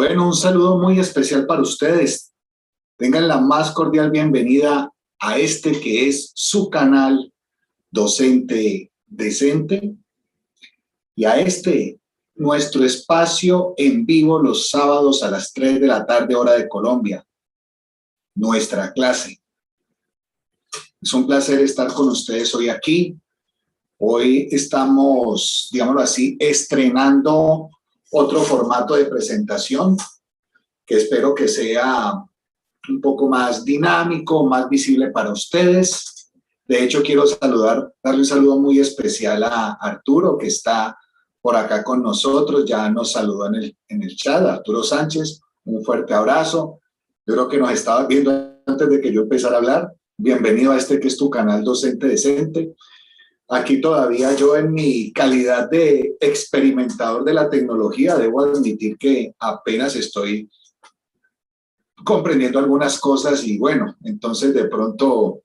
Bueno, un saludo muy especial para ustedes. Tengan la más cordial bienvenida a este que es su canal Docente Decente y a este nuestro espacio en vivo los sábados a las 3 de la tarde, hora de Colombia, nuestra clase. Es un placer estar con ustedes hoy aquí. Hoy estamos, digámoslo así, estrenando otro formato de presentación que espero que sea un poco más dinámico, más visible para ustedes. De hecho, quiero darle un saludo muy especial a Arturo, que está por acá con nosotros. Ya nos saludó en el chat, Arturo Sánchez. Un fuerte abrazo. Yo creo que nos estaba viendo antes de que yo empezara a hablar. Bienvenido a este que es tu canal Docente Decente. Aquí todavía yo en mi calidad de experimentador de la tecnología, debo admitir que apenas estoy comprendiendo algunas cosas y bueno, entonces de pronto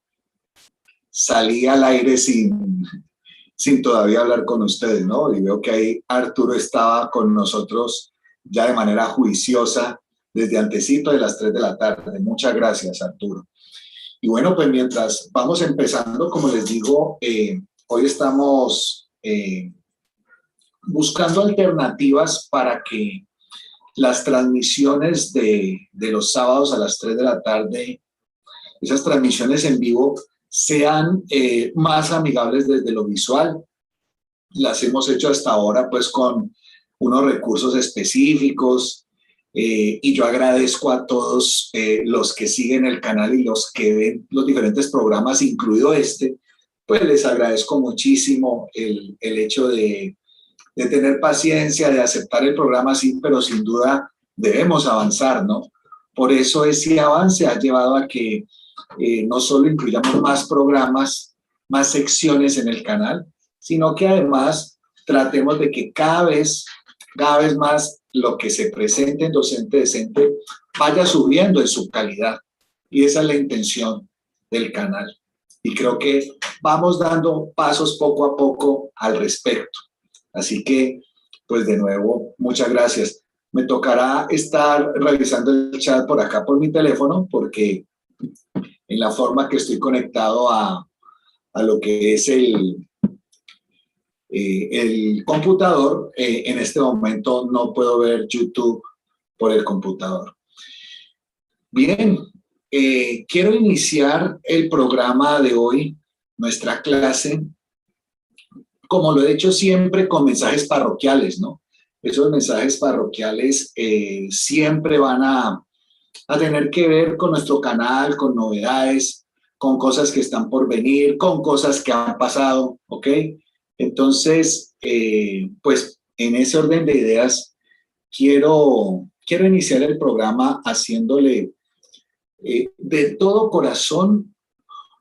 salí al aire sin todavía hablar con ustedes, ¿no? Y veo que ahí Arturo estaba con nosotros ya de manera juiciosa desde antesito de las 3 de la tarde. Muchas gracias, Arturo. Y bueno, pues mientras vamos empezando, como les digo, hoy estamos buscando alternativas para que las transmisiones de los sábados a las 3 de la tarde, esas transmisiones en vivo, sean más amigables desde lo visual. Las hemos hecho hasta ahora pues con unos recursos específicos y yo agradezco a todos los que siguen el canal y los que ven los diferentes programas, incluido este, pues les agradezco muchísimo el hecho de tener paciencia, de aceptar el programa así, pero sin duda debemos avanzar, ¿no? Por eso ese avance ha llevado a que no solo incluyamos más programas, más secciones en el canal, sino que además tratemos de que cada vez más lo que se presente en Docente Decente vaya subiendo en su calidad. Y esa es la intención del canal. Y creo que vamos dando pasos poco a poco al respecto. Así que, pues de nuevo, muchas gracias. Me tocará estar revisando el chat por acá por mi teléfono porque en la forma que estoy conectado a lo que es el computador, en este momento no puedo ver YouTube por el computador. Bien, quiero iniciar el programa de hoy, nuestra clase, como lo he hecho siempre, con mensajes parroquiales, ¿no? Esos mensajes parroquiales siempre van a tener que ver con nuestro canal, con novedades, con cosas que están por venir, con cosas que han pasado, ¿ok? Entonces, pues en ese orden de ideas, quiero iniciar el programa haciéndole de todo corazón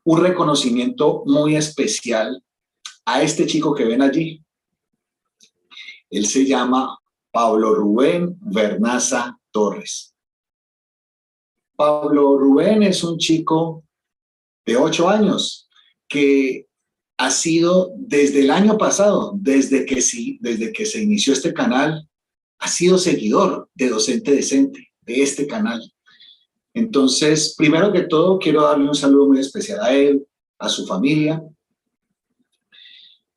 un reconocimiento muy especial a este chico que ven allí. Él se llama Pablo Rubén Vernaza Torres. Pablo Rubén es un chico de 8 años que ha sido desde el año pasado, desde que se inició este canal, ha sido seguidor de Docente Decente, de este canal. Entonces, primero que todo, quiero darle un saludo muy especial a él, a su familia.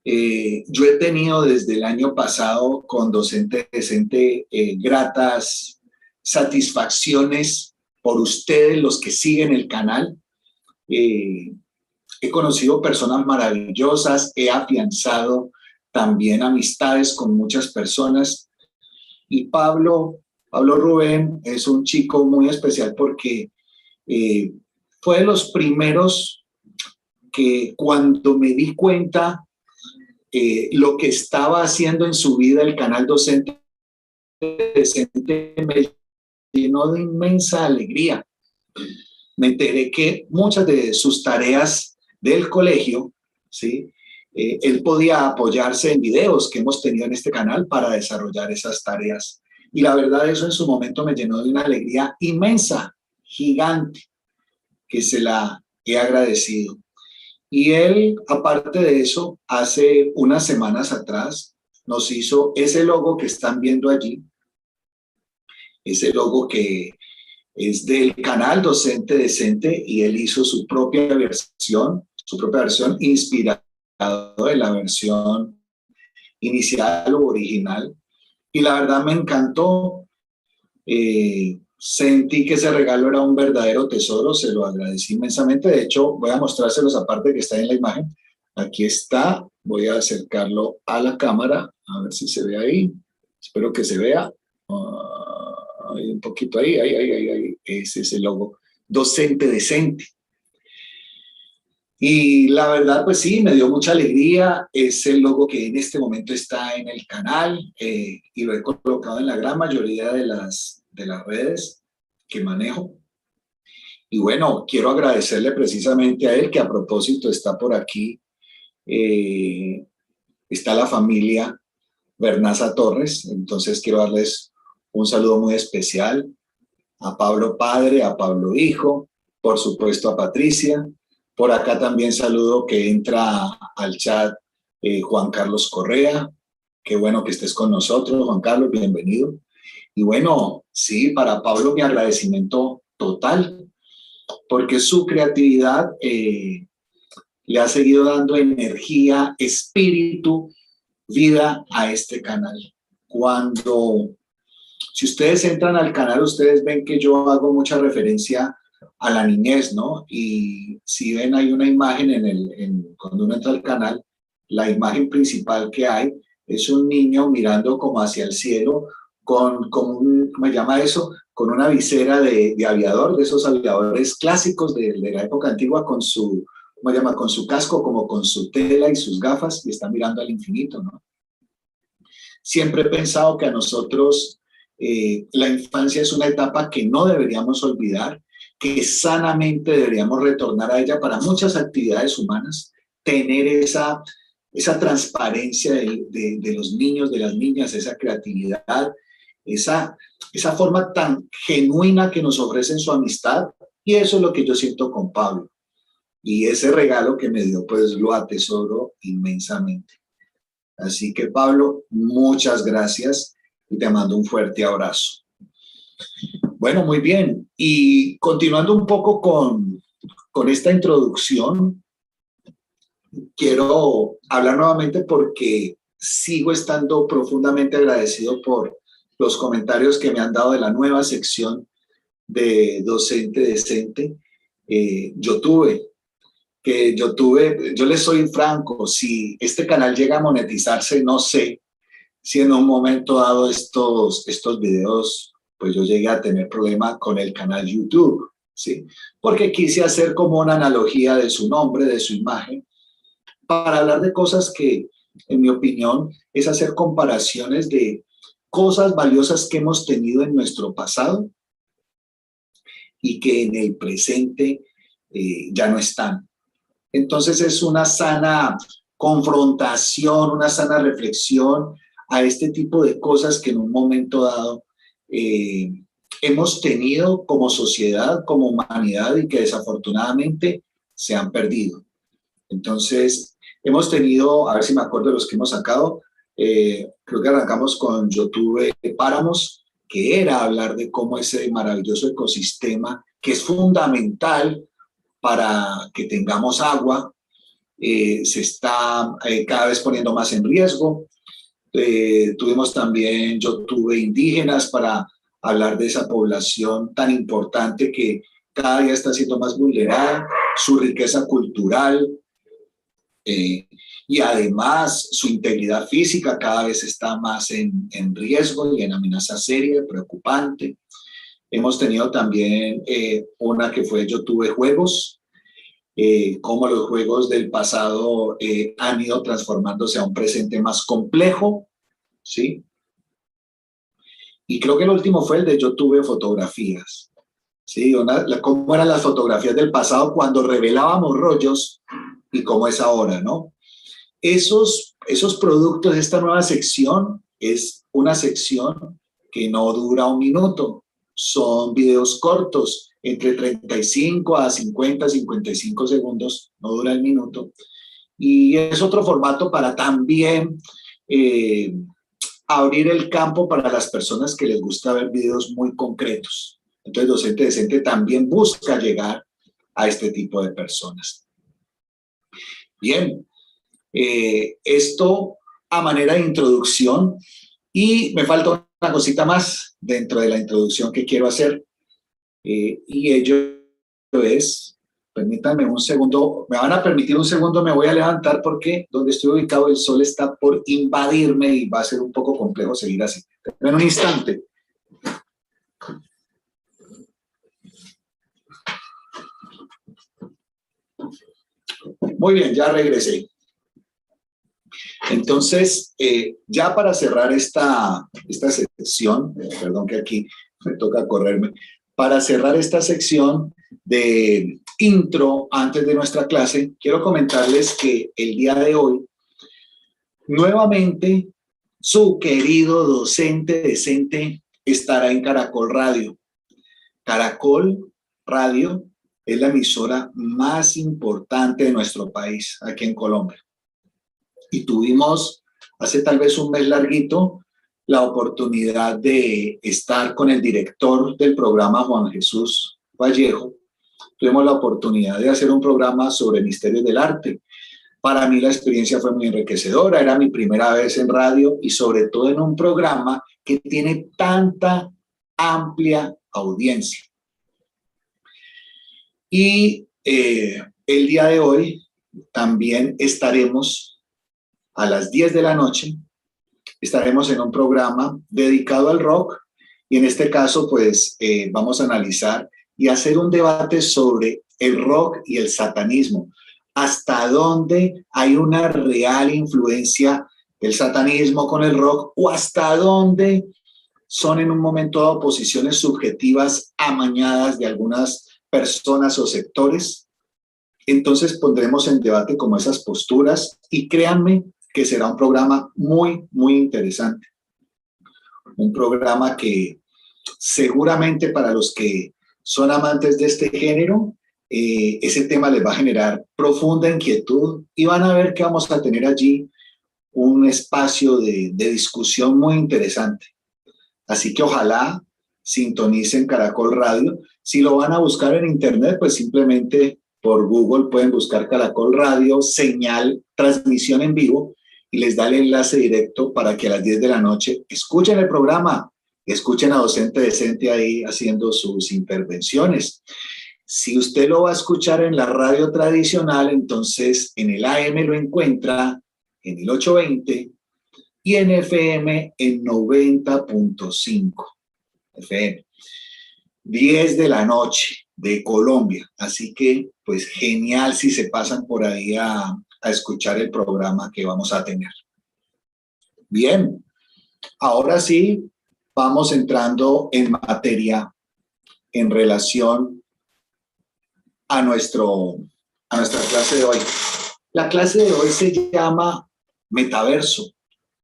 Yo he tenido desde el año pasado con Docente Decente gratas satisfacciones por ustedes, los que siguen el canal. He conocido personas maravillosas, he afianzado también amistades con muchas personas. Y Pablo Rubén es un chico muy especial porque fue de los primeros que cuando me di cuenta lo que estaba haciendo en su vida el canal Docente Decente me llenó de inmensa alegría. Me enteré que muchas de sus tareas del colegio, ¿sí? Él podía apoyarse en videos que hemos tenido en este canal para desarrollar esas tareas. Y la verdad, eso en su momento me llenó de una alegría inmensa, gigante, que se la he agradecido. Y él, aparte de eso, hace unas semanas atrás nos hizo ese logo que están viendo allí. ese logo que es del canal Docente Decente y él hizo su propia versión inspirado en la versión inicial o original. Y la verdad me encantó. Sentí que ese regalo era un verdadero tesoro, se lo agradecí inmensamente. De hecho, voy a mostrárselos aparte que está en la imagen. Aquí está, voy a acercarlo a la cámara, a ver si se ve ahí. Espero que se vea. Un poquito ahí. Ese es el logo. Docente Decente. Y la verdad, pues sí, me dio mucha alegría. Es el logo que en este momento está en el canal y lo he colocado en la gran mayoría de las redes que manejo. Y bueno, quiero agradecerle precisamente a él, que a propósito está por aquí. Está la familia Bernaza Torres, entonces quiero darles un saludo muy especial a Pablo Padre, a Pablo Hijo, por supuesto a Patricia. Por acá también saludo que entra al chat Juan Carlos Correa. Qué bueno que estés con nosotros, Juan Carlos, bienvenido. Y bueno, sí, para Pablo mi agradecimiento total, porque su creatividad le ha seguido dando energía, espíritu, vida a este canal. Si ustedes entran al canal, ustedes ven que yo hago mucha referencia a la niñez, ¿no? Y si ven, hay una imagen cuando uno entra al canal, la imagen principal que hay es un niño mirando como hacia el cielo con ¿cómo me llama eso? Con una visera de aviador, de esos aviadores clásicos de la época antigua, con su, ¿cómo se llama? Con su casco, como con su tela y sus gafas, y está mirando al infinito, ¿no? Siempre he pensado que a nosotros la infancia es una etapa que no deberíamos olvidar, que sanamente deberíamos retornar a ella para muchas actividades humanas, tener esa transparencia de los niños, de las niñas, esa creatividad, esa forma tan genuina que nos ofrecen su amistad, y eso es lo que yo siento con Pablo. Y ese regalo que me dio, pues lo atesoro inmensamente. Así que, Pablo, muchas gracias y te mando un fuerte abrazo. Bueno, muy bien. Y continuando un poco con esta introducción, quiero hablar nuevamente porque sigo estando profundamente agradecido por los comentarios que me han dado de la nueva sección de Docente Decente. Yo les soy franco, si este canal llega a monetizarse, no sé si en un momento dado estos videos, pues yo llegué a tener problema con el canal YouTube, ¿sí? Porque quise hacer como una analogía de su nombre, de su imagen, para hablar de cosas que, en mi opinión, es hacer comparaciones de cosas valiosas que hemos tenido en nuestro pasado y que en el presente ya no están. Entonces es una sana confrontación, una sana reflexión a este tipo de cosas que en un momento dado hemos tenido como sociedad, como humanidad y que desafortunadamente se han perdido. Entonces hemos tenido, a ver si me acuerdo de los que hemos sacado, creo que arrancamos con Yo tuve páramos, que era hablar de cómo ese maravilloso ecosistema, que es fundamental para que tengamos agua, se está cada vez poniendo más en riesgo. Tuvimos también Yo tuve indígenas para hablar de esa población tan importante que cada día está siendo más vulnerada, su riqueza cultural y además su integridad física cada vez está más en riesgo y en amenaza seria, preocupante. Hemos tenido también una que fue Yo tuve juegos, cómo los juegos del pasado han ido transformándose a un presente más complejo, ¿sí? Y creo que el último fue el de Yo tuve fotografías, ¿sí? Cómo eran las fotografías del pasado cuando revelábamos rollos y cómo es ahora, ¿no? Esos productos, esta nueva sección es una sección que no dura un minuto, son videos cortos, entre 35 a 50, 55 segundos, no dura el minuto. Y es otro formato para también abrir el campo para las personas que les gusta ver videos muy concretos. Entonces, Docente Decente también busca llegar a este tipo de personas. Bien, esto a manera de introducción, y me falta una cosita más dentro de la introducción que quiero hacer, y ello es, permítanme un segundo, me van a permitir un segundo, me voy a levantar porque donde estoy ubicado el sol está por invadirme y va a ser un poco complejo seguir así. En un instante. Muy bien, ya regresé. Entonces, ya para cerrar esta sección, perdón que aquí me toca correrme, para cerrar esta sección de intro antes de nuestra clase, quiero comentarles que el día de hoy, nuevamente, su querido Docente Decente estará en Caracol Radio. Caracol Radio es la emisora más importante de nuestro país, aquí en Colombia. Y tuvimos hace tal vez un mes larguito la oportunidad de estar con el director del programa, Juan Jesús Vallejo. Tuvimos la oportunidad de hacer un programa sobre misterios del arte. Para mí la experiencia fue muy enriquecedora, era mi primera vez en radio y sobre todo en un programa que tiene tanta amplia audiencia. Y el día de hoy también estaremos a las 10 de la noche, estaremos en un programa dedicado al rock y en este caso pues vamos a analizar y hacer un debate sobre el rock y el satanismo. Hasta dónde hay una real influencia del satanismo con el rock o hasta dónde son en un momento dado posiciones subjetivas amañadas de algunas personas o sectores. Entonces pondremos en debate como esas posturas y créanme que será un programa muy, muy interesante. Un programa que seguramente para los que son amantes de este género, ese tema les va a generar profunda inquietud y van a ver que vamos a tener allí un espacio de discusión muy interesante. Así que ojalá sintonicen Caracol Radio. Si lo van a buscar en internet, pues simplemente por Google pueden buscar Caracol Radio, señal, transmisión en vivo, y les da el enlace directo para que a las 10 de la noche escuchen el programa, escuchen a Docente Decente ahí haciendo sus intervenciones. Si usted lo va a escuchar en la radio tradicional, entonces en el AM lo encuentra en el 820 y en FM en 90.5 FM. 10 de la noche de Colombia. Así que, pues genial si se pasan por ahí a escuchar el programa que vamos a tener. Bien, ahora sí, vamos entrando en materia en relación a nuestra clase de hoy. La clase de hoy se llama Metaverso,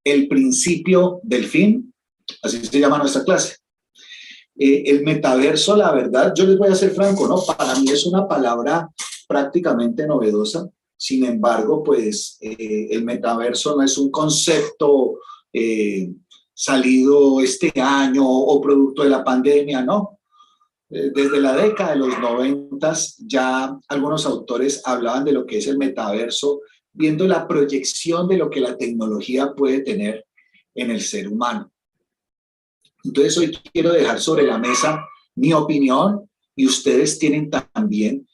el principio del fin, así se llama nuestra clase. El metaverso, la verdad, yo les voy a ser franco, ¿no? Para mí es una palabra prácticamente novedosa. Sin embargo, pues el metaverso no es un concepto salido este año o producto de la pandemia, no. Desde la década de los 90 ya algunos autores hablaban de lo que es el metaverso, viendo la proyección de lo que la tecnología puede tener en el ser humano. Entonces hoy quiero dejar sobre la mesa mi opinión y ustedes tienen también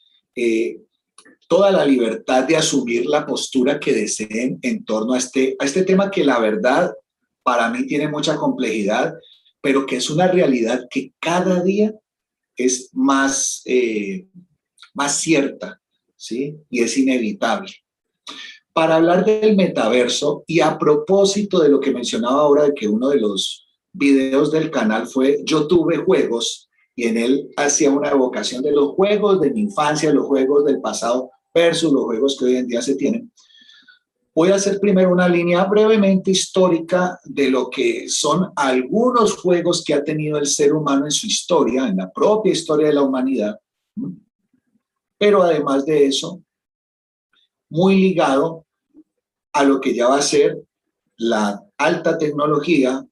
toda la libertad de asumir la postura que deseen en torno a este tema que la verdad para mí tiene mucha complejidad, pero que es una realidad que cada día es más cierta, ¿sí? Y es inevitable. Para hablar del metaverso y a propósito de lo que mencionaba ahora de que uno de los videos del canal fue Yo tuve juegos y en él hacía una evocación de los juegos de mi infancia, los juegos del pasado versus los juegos que hoy en día se tienen. Voy a hacer primero una línea brevemente histórica de lo que son algunos juegos que ha tenido el ser humano en su historia, en la propia historia de la humanidad, pero además de eso, muy ligado a lo que ya va a ser la alta tecnología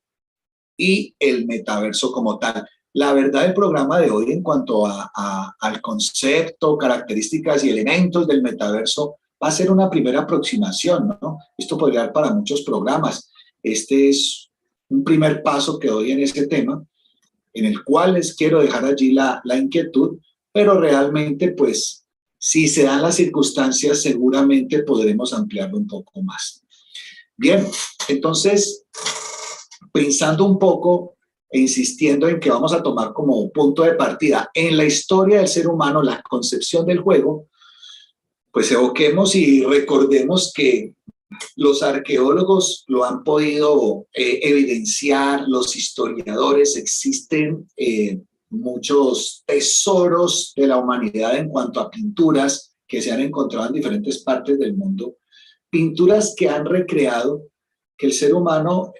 y el metaverso como tal. La verdad, el programa de hoy en cuanto al concepto, características y elementos del metaverso va a ser una primera aproximación, ¿no? Esto podría dar para muchos programas. Este es un primer paso que doy en ese tema, en el cual les quiero dejar allí la inquietud, pero realmente, pues, si se dan las circunstancias, seguramente podremos ampliarlo un poco más. Bien, entonces, pensando un poco e insistiendo en que vamos a tomar como punto de partida en la historia del ser humano la concepción del juego, pues evoquemos y recordemos que los arqueólogos lo han podido evidenciar, los historiadores, existen muchos tesoros de la humanidad en cuanto a pinturas que se han encontrado en diferentes partes del mundo, pinturas que han recreado que el ser humano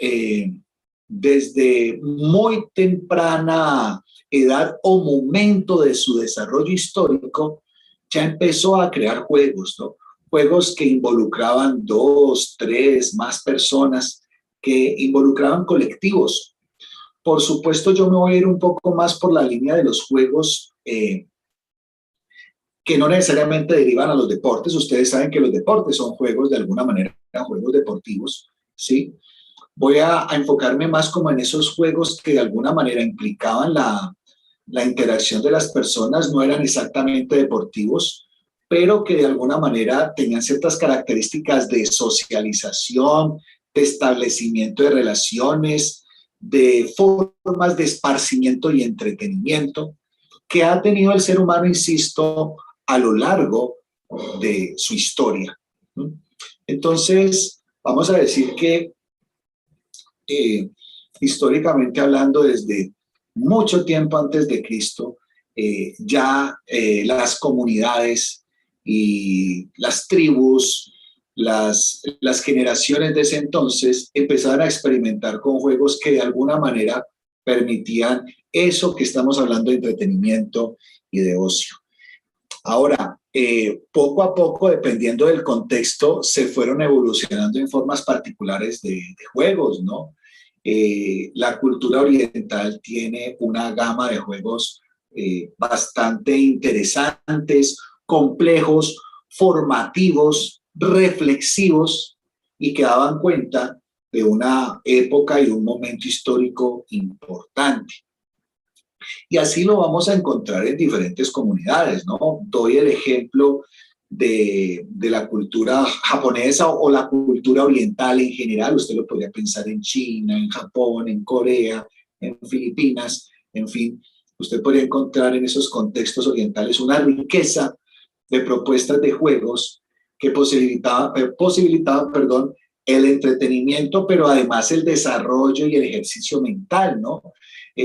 desde muy temprana edad o momento de su desarrollo histórico ya empezó a crear juegos, ¿no? Juegos que involucraban dos, tres, más personas, que involucraban colectivos. Por supuesto, yo me voy a ir un poco más por la línea de los juegos que no necesariamente derivan a los deportes. Ustedes saben que los deportes son juegos de alguna manera, juegos deportivos, ¿sí? Voy a enfocarme más como en esos juegos que de alguna manera implicaban la interacción de las personas, no eran exactamente deportivos, pero que de alguna manera tenían ciertas características de socialización, de establecimiento de relaciones, de formas de esparcimiento y entretenimiento que ha tenido el ser humano, insisto, a lo largo de su historia. Entonces, vamos a decir que históricamente hablando, desde mucho tiempo antes de Cristo, las comunidades y las tribus, las generaciones de ese entonces empezaron a experimentar con juegos que de alguna manera permitían eso que estamos hablando de entretenimiento y de ocio. Ahora, poco a poco, dependiendo del contexto, se fueron evolucionando en formas particulares de juegos, ¿no? La cultura oriental tiene una gama de juegos bastante interesantes, complejos, formativos, reflexivos y que daban cuenta de una época y un momento histórico importante. Y así lo vamos a encontrar en diferentes comunidades, ¿no? Doy el ejemplo de la cultura japonesa o la cultura oriental en general. Usted lo podría pensar en China, en Japón, en Corea, en Filipinas, en fin. Usted podría encontrar en esos contextos orientales una riqueza de propuestas de juegos que posibilitaban, el entretenimiento, pero además el desarrollo y el ejercicio mental, ¿no?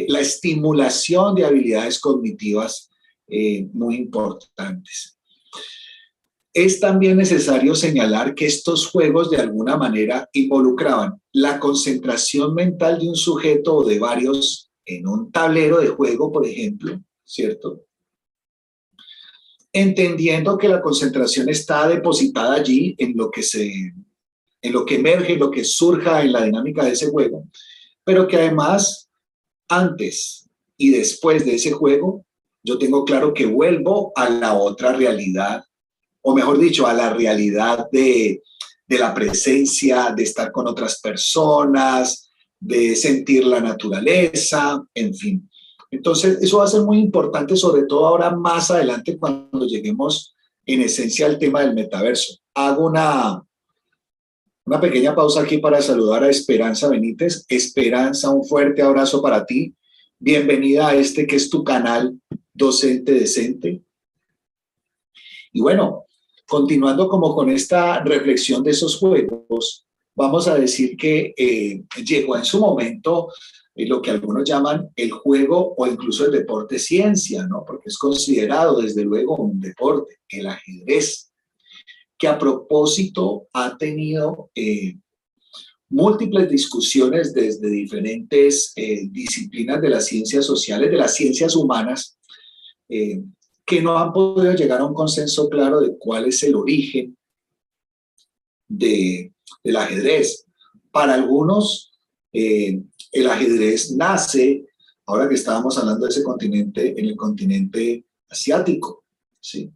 La estimulación de habilidades cognitivas muy importantes. Es también necesario señalar que estos juegos de alguna manera involucraban la concentración mental de un sujeto o de varios en un tablero de juego, por ejemplo, ¿cierto? Entendiendo que la concentración está depositada allí en lo que emerge, en lo que surja en la dinámica de ese juego, pero que además, antes y después de ese juego, yo tengo claro que vuelvo a la otra realidad, o mejor dicho, a la realidad de la presencia, de estar con otras personas, de sentir la naturaleza, en fin. Entonces, eso va a ser muy importante, sobre todo ahora más adelante cuando lleguemos en esencia al tema del metaverso. Hago una pequeña pausa aquí para saludar a Esperanza Benítez. Esperanza, un fuerte abrazo para ti. Bienvenida a este que es tu canal Docente Decente. Y bueno, continuando como con esta reflexión de esos juegos, vamos a decir que llegó en su momento lo que algunos llaman el juego o incluso el deporte ciencia, ¿no? Porque es considerado desde luego un deporte, el ajedrez, que a propósito ha tenido múltiples discusiones desde diferentes disciplinas de las ciencias sociales, de las ciencias humanas, que no han podido llegar a un consenso claro de cuál es el origen del ajedrez. Para algunos, el ajedrez nace, ahora que estábamos hablando de ese continente, en el continente asiático, ¿sí?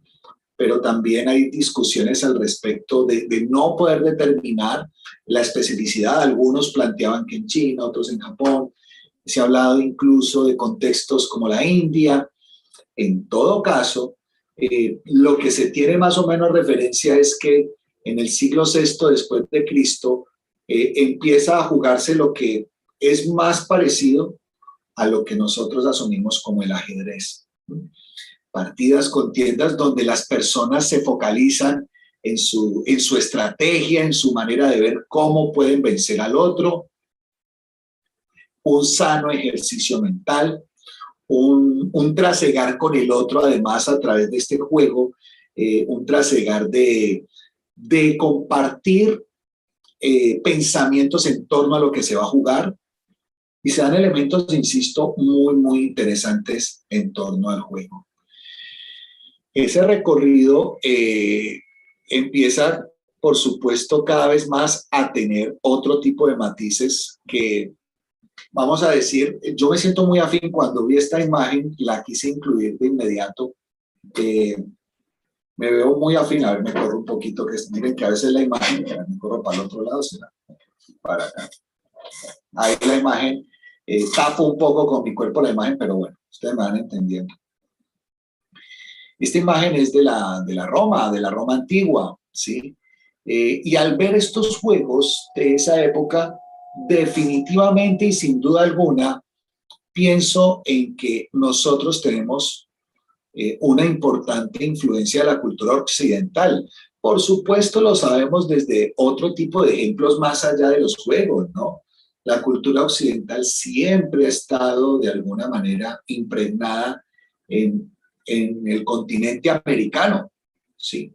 Pero también hay discusiones al respecto de no poder determinar la especificidad. Algunos planteaban que en China, otros en Japón. Se ha hablado incluso de contextos como la India. En todo caso, lo que se tiene más o menos referencia es que en el siglo VI después de Cristo empieza a jugarse lo que es más parecido a lo que nosotros asumimos como el ajedrez. Partidas, contiendas donde las personas se focalizan en su estrategia, en su manera de ver cómo pueden vencer al otro, un sano ejercicio mental, un trasegar con el otro, además a través de este juego, un trasegar de compartir pensamientos en torno a lo que se va a jugar, y se dan elementos, insisto, muy, muy interesantes en torno al juego. Ese recorrido empieza, por supuesto, cada vez más a tener otro tipo de matices que, vamos a decir, yo me siento muy afín. Cuando vi esta imagen, la quise incluir de inmediato. Me veo muy afín. A ver, me corro un poquito, que miren que a veces la imagen, me corro para el otro lado, será para acá. Ahí la imagen, tapo un poco con mi cuerpo la imagen, pero bueno, ustedes me van entendiendo. Esta imagen es de la Roma antigua, ¿sí? Y al ver estos juegos de esa época, definitivamente y sin duda alguna, pienso en que nosotros tenemos una importante influencia de la cultura occidental. Por supuesto, lo sabemos desde otro tipo de ejemplos más allá de los juegos, ¿no? La cultura occidental siempre ha estado de alguna manera impregnada en el continente americano, ¿sí?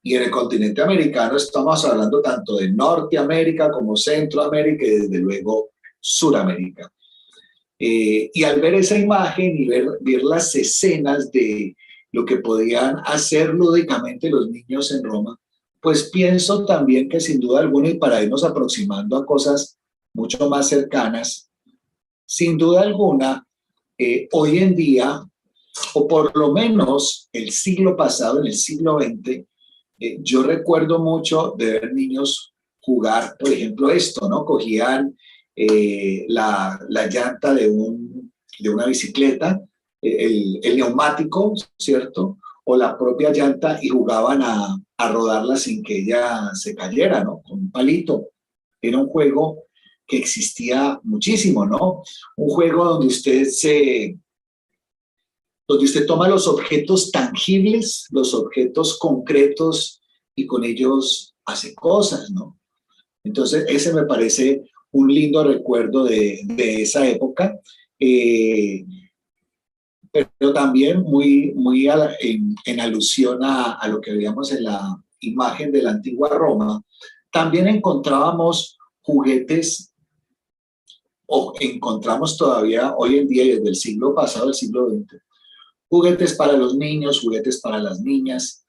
Y en el continente americano estamos hablando tanto de Norteamérica como Centroamérica y desde luego Suramérica. Y al ver esa imagen y ver las escenas de lo que podían hacer lúdicamente los niños en Roma, pues pienso también que sin duda alguna, y para irnos aproximando a cosas mucho más cercanas, sin duda alguna, hoy en día, o por lo menos el siglo pasado, en el siglo XX, yo recuerdo mucho de ver niños jugar, por ejemplo, esto, ¿no? Cogían la llanta de una bicicleta, el neumático, ¿cierto? O la propia llanta y jugaban a rodarla sin que ella se cayera, ¿no? Con un palito. Era un juego que existía muchísimo, ¿no? Un juego donde usted toma los objetos tangibles, los objetos concretos, y con ellos hace cosas, ¿no? Entonces, ese me parece un lindo recuerdo de esa época, pero también muy, muy en alusión a lo que veíamos en la imagen de la antigua Roma. También encontrábamos juguetes, o encontramos todavía hoy en día, desde el siglo pasado, el siglo XX, juguetes para los niños, juguetes para las niñas.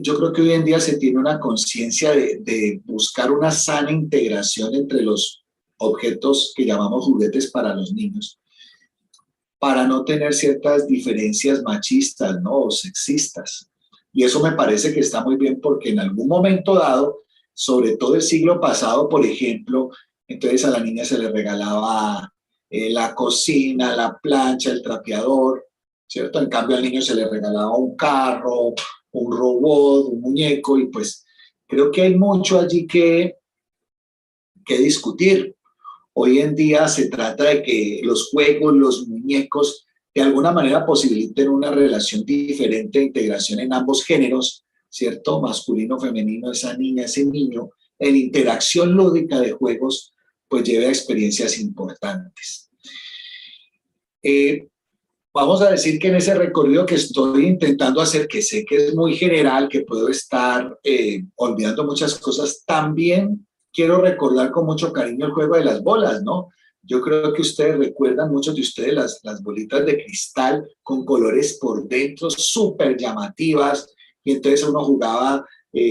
Yo creo que hoy en día se tiene una conciencia de buscar una sana integración entre los objetos que llamamos juguetes para los niños, para no tener ciertas diferencias machistas, ¿no? O sexistas. Y eso me parece que está muy bien, porque en algún momento dado, sobre todo el siglo pasado, por ejemplo, entonces a la niña se le regalaba la cocina, la plancha, el trapeador, ¿cierto? En cambio al niño se le regalaba un carro, un robot, un muñeco, y pues creo que hay mucho allí que discutir. Hoy en día se trata de que los juegos, los muñecos, de alguna manera posibiliten una relación diferente de integración en ambos géneros, ¿cierto? Masculino, femenino, esa niña, ese niño, en interacción lúdica de juegos, pues lleve a experiencias importantes. Vamos a decir que en ese recorrido que estoy intentando hacer, que sé que es muy general, que puedo estar olvidando muchas cosas, también quiero recordar con mucho cariño el juego de las bolas, ¿no? Yo creo que ustedes recuerdan, muchos de ustedes, las bolitas de cristal con colores por dentro súper llamativas, y entonces uno jugaba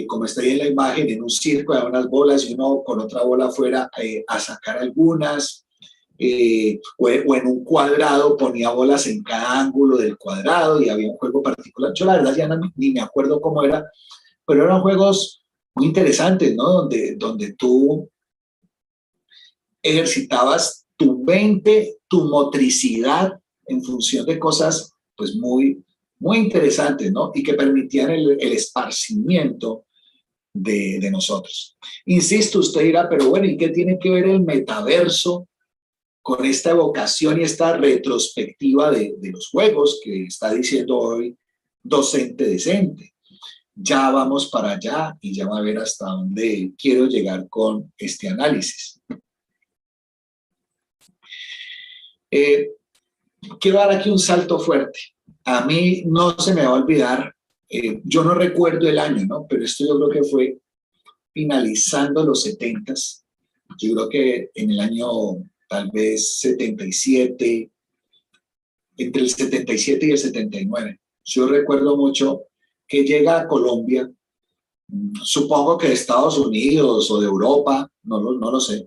como está ahí en la imagen, en un circo, hay unas bolas y uno con otra bola afuera a sacar algunas, o en un cuadrado ponía bolas en cada ángulo del cuadrado y había un juego particular. Yo la verdad ya ni me acuerdo cómo era, pero eran juegos muy interesantes, ¿no? Donde tú ejercitabas tu mente, tu motricidad en función de cosas pues muy interesantes, ¿no? Y que permitían el esparcimiento de nosotros. Insisto, usted dirá, pero bueno, ¿y qué tiene que ver el metaverso con esta evocación y esta retrospectiva de los juegos que está diciendo hoy Docente Decente? Ya vamos para allá y ya va a ver hasta dónde quiero llegar con este análisis. Quiero dar aquí un salto fuerte. A mí no se me va a olvidar, yo no recuerdo el año, ¿no? Pero esto yo creo que fue finalizando los 70s. Yo creo que en el año tal vez 77, entre el 77 y el 79. Yo recuerdo mucho que llega a Colombia, supongo que de Estados Unidos o de Europa, no lo sé,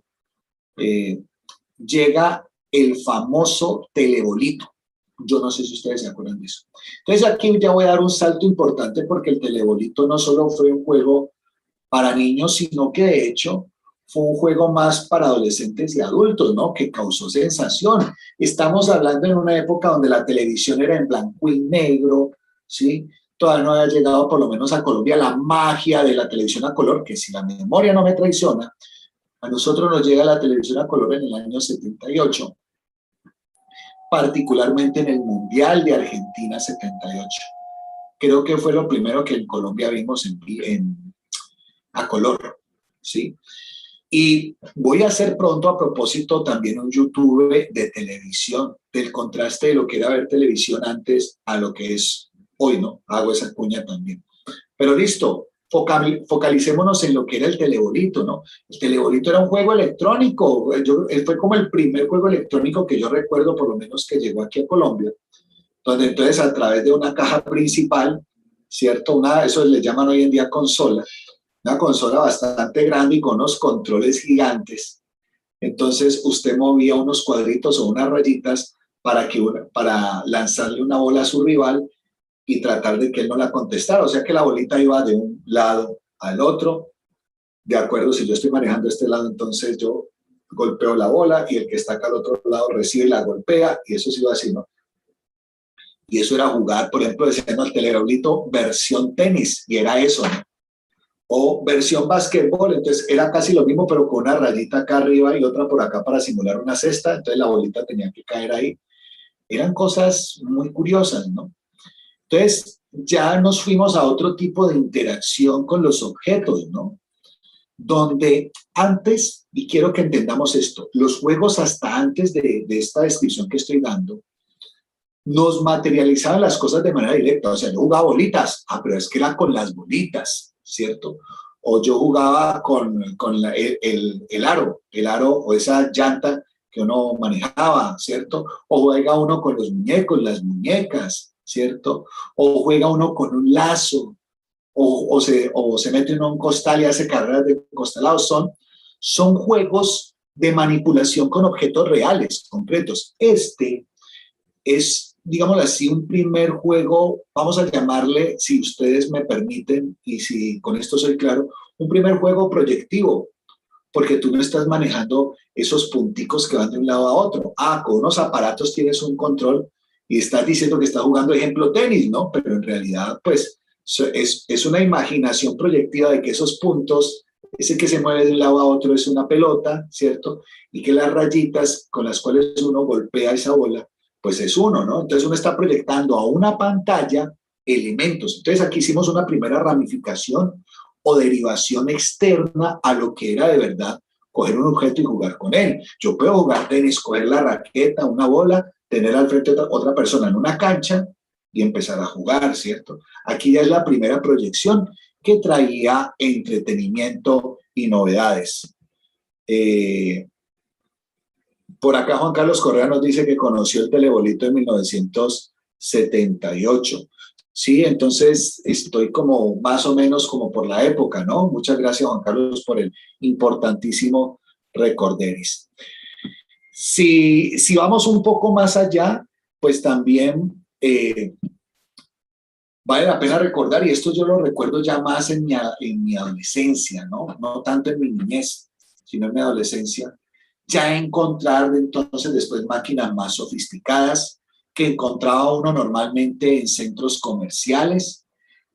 llega el famoso telebolito. Yo no sé si ustedes se acuerdan de eso. Entonces aquí ya voy a dar un salto importante porque el telebolito no solo fue un juego para niños, sino que de hecho fue un juego más para adolescentes y adultos, ¿no? Que causó sensación. Estamos hablando en una época donde la televisión era en blanco y negro, ¿sí? Todavía no había llegado por lo menos a Colombia la magia de la televisión a color, que si la memoria no me traiciona, a nosotros nos llega la televisión a color en el año 78, particularmente en el Mundial de Argentina 78. Creo que fue lo primero que en Colombia vimos a color, ¿sí? Y voy a hacer pronto, a propósito, también un YouTube de televisión, del contraste de lo que era ver televisión antes a lo que es hoy, ¿no? Hago esa cuña también. Pero listo, focalicémonos en lo que era el telebolito, ¿no? El telebolito era un juego electrónico, fue como el primer juego electrónico que yo recuerdo, por lo menos que llegó aquí a Colombia, donde entonces a través de una caja principal, ¿cierto? Eso le llaman hoy en día consola, una consola bastante grande y con unos controles gigantes. Entonces usted movía unos cuadritos o unas rayitas para lanzarle una bola a su rival y tratar de que él no la contestara. O sea que la bolita iba de un lado al otro. De acuerdo, si yo estoy manejando este lado, entonces yo golpeo la bola y el que está acá al otro lado recibe y la golpea y eso se iba así, ¿no? Y eso era jugar, por ejemplo, decían el telebolito versión tenis y era eso, ¿no? O versión básquetbol, entonces era casi lo mismo, pero con una rayita acá arriba y otra por acá para simular una cesta, entonces la bolita tenía que caer ahí. Eran cosas muy curiosas, ¿no? Entonces ya nos fuimos a otro tipo de interacción con los objetos, ¿no? Donde antes, y quiero que entendamos esto, los juegos hasta antes de esta descripción que estoy dando, nos materializaban las cosas de manera directa. O sea, yo jugaba bolitas, pero es que era con las bolitas, ¿cierto? O yo jugaba con el aro o esa llanta que uno manejaba, ¿cierto? O juega uno con los muñecos, las muñecas, ¿cierto? O juega uno con un lazo, o se mete uno en un costal y hace carreras de costalados. Son juegos de manipulación con objetos reales, concretos. Este es, digámoslo así, un primer juego, vamos a llamarle, si ustedes me permiten, y si con esto soy claro, un primer juego proyectivo, porque tú no estás manejando esos punticos que van de un lado a otro. Con unos aparatos tienes un control y estás diciendo que estás jugando, ejemplo, tenis, ¿no? Pero en realidad, pues, es una imaginación proyectiva de que esos puntos, ese que se mueve de un lado a otro es una pelota, ¿cierto? Y que las rayitas con las cuales uno golpea esa bola, pues es uno, ¿no? Entonces uno está proyectando a una pantalla elementos. Entonces aquí hicimos una primera ramificación o derivación externa a lo que era de verdad coger un objeto y jugar con él. Yo puedo jugar tenis, coger la raqueta, una bola, tener al frente otra persona en una cancha y empezar a jugar, ¿cierto? Aquí ya es la primera proyección que traía entretenimiento y novedades. Por acá Juan Carlos Correa nos dice que conoció el telebolito en 1978. Sí, entonces estoy como más o menos como por la época, ¿no? Muchas gracias, Juan Carlos, por el importantísimo recorderis. Si vamos un poco más allá, pues también vale la pena recordar, y esto yo lo recuerdo ya más en mi adolescencia, ¿no? No tanto en mi niñez, sino en mi adolescencia, ya encontrar entonces después máquinas más sofisticadas que encontraba uno normalmente en centros comerciales,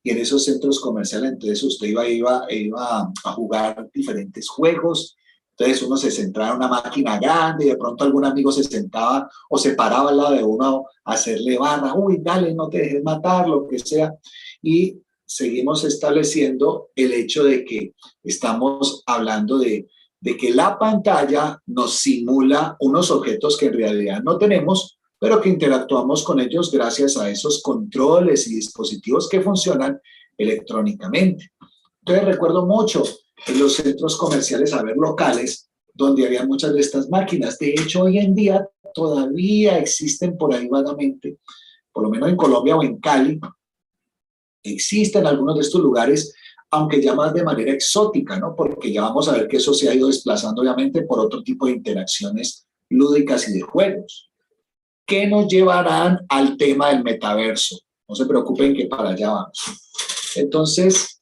y en esos centros comerciales entonces usted iba a jugar diferentes juegos. Entonces uno se sentaba en una máquina grande y de pronto algún amigo se sentaba o se paraba al lado de uno a hacerle barra, uy, dale, no te dejes matar, lo que sea. Y seguimos estableciendo el hecho de que estamos hablando de que la pantalla nos simula unos objetos que en realidad no tenemos, pero que interactuamos con ellos gracias a esos controles y dispositivos que funcionan electrónicamente. Entonces recuerdo mucho en los centros comerciales, a ver, locales, donde había muchas de estas máquinas. De hecho, hoy en día todavía existen por ahí vagamente, por lo menos en Colombia o en Cali, existen algunos de estos lugares, aunque ya más de manera exótica, ¿no? Porque ya vamos a ver que eso se ha ido desplazando obviamente por otro tipo de interacciones lúdicas y de juegos, que nos llevarán al tema del metaverso. No se preocupen que para allá vamos. Entonces,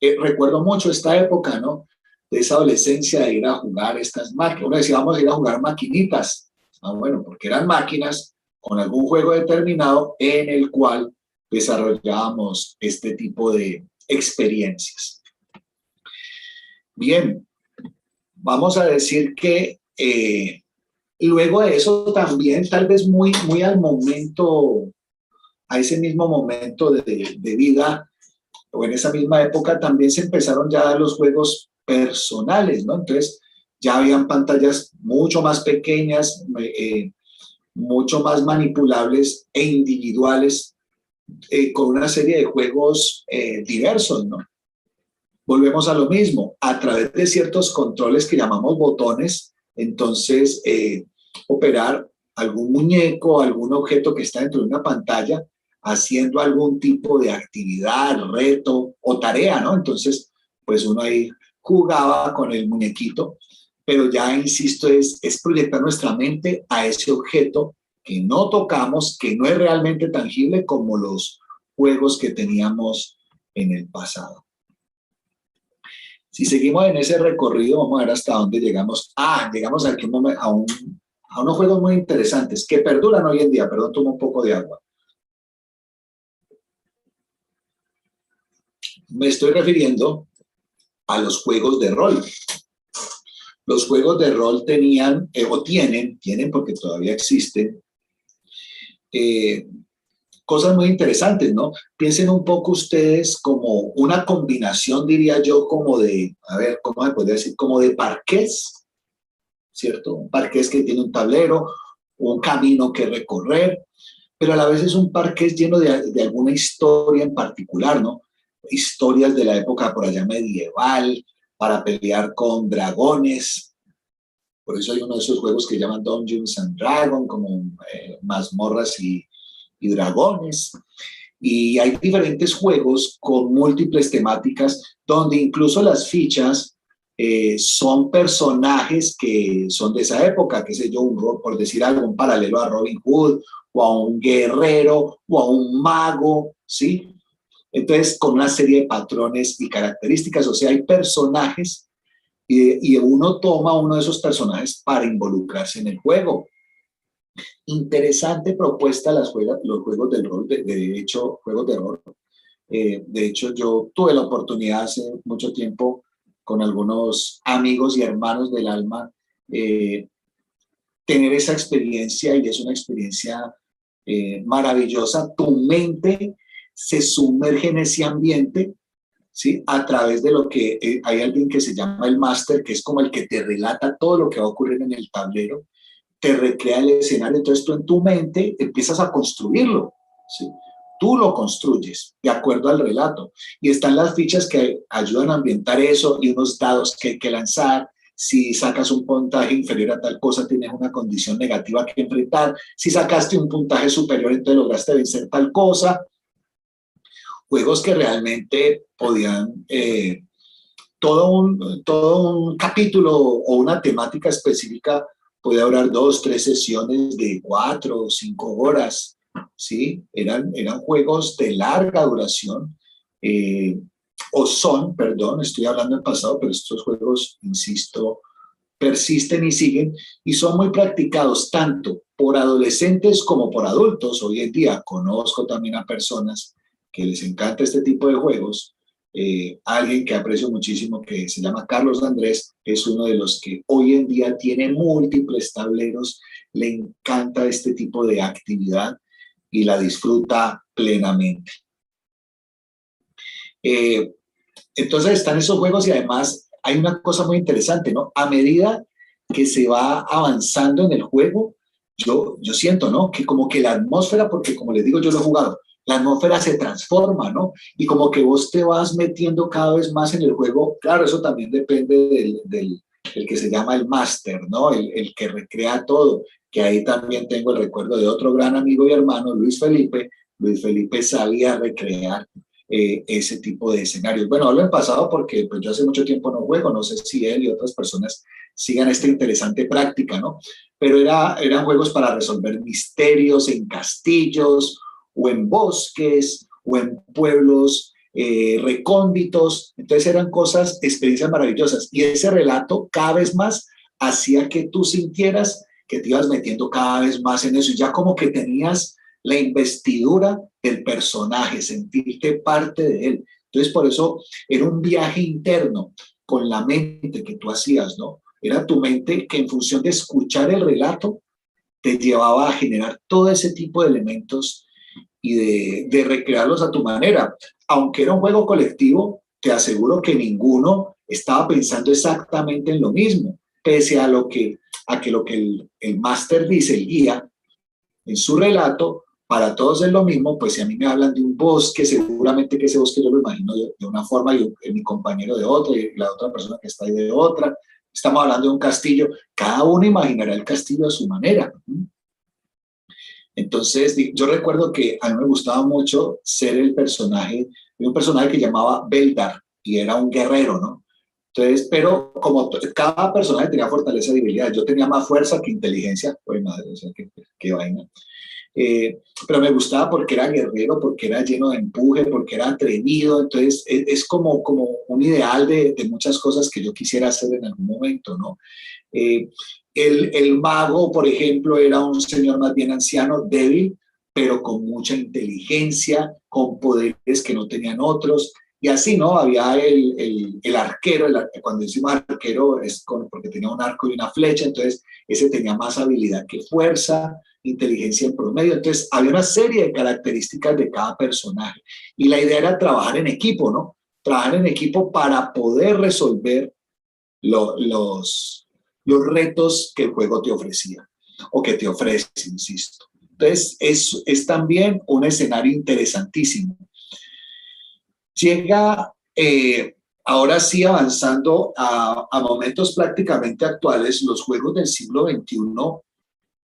recuerdo mucho esta época, ¿no? De esa adolescencia de ir a jugar estas máquinas. Uno decía, vamos a ir a jugar maquinitas. Ah, bueno, porque eran máquinas con algún juego determinado en el cual desarrollábamos este tipo de experiencias. Bien, vamos a decir que luego de eso también, tal vez muy al momento, a ese mismo momento de vida, o en esa misma época también se empezaron ya a dar los juegos personales, ¿no? Entonces ya habían pantallas mucho más pequeñas, mucho más manipulables e individuales, con una serie de juegos diversos, ¿no? Volvemos a lo mismo, a través de ciertos controles que llamamos botones, entonces operar algún muñeco, algún objeto que está dentro de una pantalla, haciendo algún tipo de actividad, reto o tarea, ¿no? Entonces, pues uno ahí jugaba con el muñequito, pero ya, insisto, es proyectar nuestra mente a ese objeto que no tocamos, que no es realmente tangible como los juegos que teníamos en el pasado. Si seguimos en ese recorrido, vamos a ver hasta dónde llegamos. Llegamos aquí a unos juegos muy interesantes que perduran hoy en día. Perdón, tomo un poco de agua. Me estoy refiriendo a los juegos de rol. Los juegos de rol tenían, o tienen porque todavía existen, cosas muy interesantes, ¿no? Piensen un poco ustedes como una combinación, diría yo, como de, a ver, ¿cómo se podría decir? Como de parqués, ¿cierto? Un parqués que tiene un tablero, un camino que recorrer, pero a la vez es un parqués lleno de alguna historia en particular, ¿no? Historias de la época por allá medieval, para pelear con dragones. Por eso hay uno de esos juegos que llaman Dungeons and Dragons, como mazmorras y dragones. Y hay diferentes juegos con múltiples temáticas donde incluso las fichas son personajes que son de esa época, qué sé yo, por decir algo, un paralelo a Robin Hood o a un guerrero o a un mago, ¿sí? Entonces, con una serie de patrones y características, o sea, hay personajes y uno toma uno de esos personajes para involucrarse en el juego. Interesante propuesta los juegos del rol, de hecho, juegos de rol. De hecho, yo tuve la oportunidad hace mucho tiempo con algunos amigos y hermanos del alma tener esa experiencia, y es una experiencia maravillosa. Tu mente se sumerge en ese ambiente, ¿sí? A través de lo que hay alguien que se llama el máster, que es como el que te relata todo lo que va a ocurrir en el tablero, te recrea el escenario, entonces tú en tu mente empiezas a construirlo, ¿sí? Tú lo construyes de acuerdo al relato, y están las fichas que ayudan a ambientar eso y unos dados que hay que lanzar. Si sacas un puntaje inferior a tal cosa, tienes una condición negativa que enfrentar. Si sacaste un puntaje superior, entonces lograste vencer tal cosa. juegos que realmente podían, todo un capítulo o una temática específica podía durar 2, 3 sesiones de 4 o 5 horas, ¿sí? Eran juegos de larga duración, eh, o son, perdón, estoy hablando en pasado, pero estos juegos, insisto, persisten y siguen y son muy practicados tanto por adolescentes como por adultos. Hoy en día conozco también a personas que les encanta este tipo de juegos. Alguien que aprecio muchísimo que se llama Carlos Andrés es uno de los que hoy en día tiene múltiples tableros, le encanta este tipo de actividad y la disfruta plenamente. Eh, entonces están esos juegos y además hay una cosa muy interesante, ¿no? A medida que se va avanzando en el juego, yo siento, ¿no? Que como que la atmósfera, porque como les digo, yo lo he jugado, la atmósfera se transforma, ¿no? Y como que vos te vas metiendo cada vez más en el juego. Claro, eso también depende del que se llama el máster, ¿no? El que recrea todo, que ahí también tengo el recuerdo de otro gran amigo y hermano, Luis Felipe. Luis Felipe sabía recrear ese tipo de escenarios. Bueno, hablo en pasado porque pues, yo hace mucho tiempo no juego, no sé si él y otras personas sigan esta interesante práctica, ¿no? Pero eran juegos para resolver misterios en castillos o en bosques o en pueblos recónditos. Entonces eran cosas, experiencias maravillosas. Y ese relato cada vez más hacía que tú sintieras que te ibas metiendo cada vez más en eso. Y ya como que tenías la investidura del personaje, sentirte parte de él. Entonces, por eso era un viaje interno con la mente que tú hacías, ¿no? Era tu mente que en función de escuchar el relato te llevaba a generar todo ese tipo de elementos y de recrearlos a tu manera. Aunque era un juego colectivo, te aseguro que ninguno estaba pensando exactamente en lo mismo, pese a que lo que el máster dice, el guía, en su relato, para todos es lo mismo, pues si a mí me hablan de un bosque, seguramente que ese bosque yo lo imagino de una forma y mi compañero de otra y la otra persona que está ahí de otra. Estamos hablando de un castillo, cada uno imaginará el castillo a su manera. Entonces, yo recuerdo que a mí me gustaba mucho ser el personaje, de un personaje que llamaba Beldar y era un guerrero, ¿no? Entonces, pero como cada personaje tenía fortaleza y debilidad, yo tenía más fuerza que inteligencia, pues madre, o sea, qué vaina. Pero me gustaba porque era guerrero, porque era lleno de empuje, porque era atrevido, entonces es como un ideal de muchas cosas que yo quisiera hacer en algún momento, ¿no? Eh, el mago, por ejemplo, era un señor más bien anciano, débil, pero con mucha inteligencia, con poderes que no tenían otros. Y así, ¿no? Había el arquero, cuando decimos arquero es porque tenía un arco y una flecha, entonces ese tenía más habilidad que fuerza, inteligencia en promedio. Entonces había una serie de características de cada personaje. Y la idea era trabajar en equipo, ¿no? Trabajar en equipo para poder resolver los retos que el juego te ofrecía o que te ofrece, insisto. Entonces, es también un escenario interesantísimo. Llega, ahora sí, avanzando a momentos prácticamente actuales, los juegos del siglo XXI.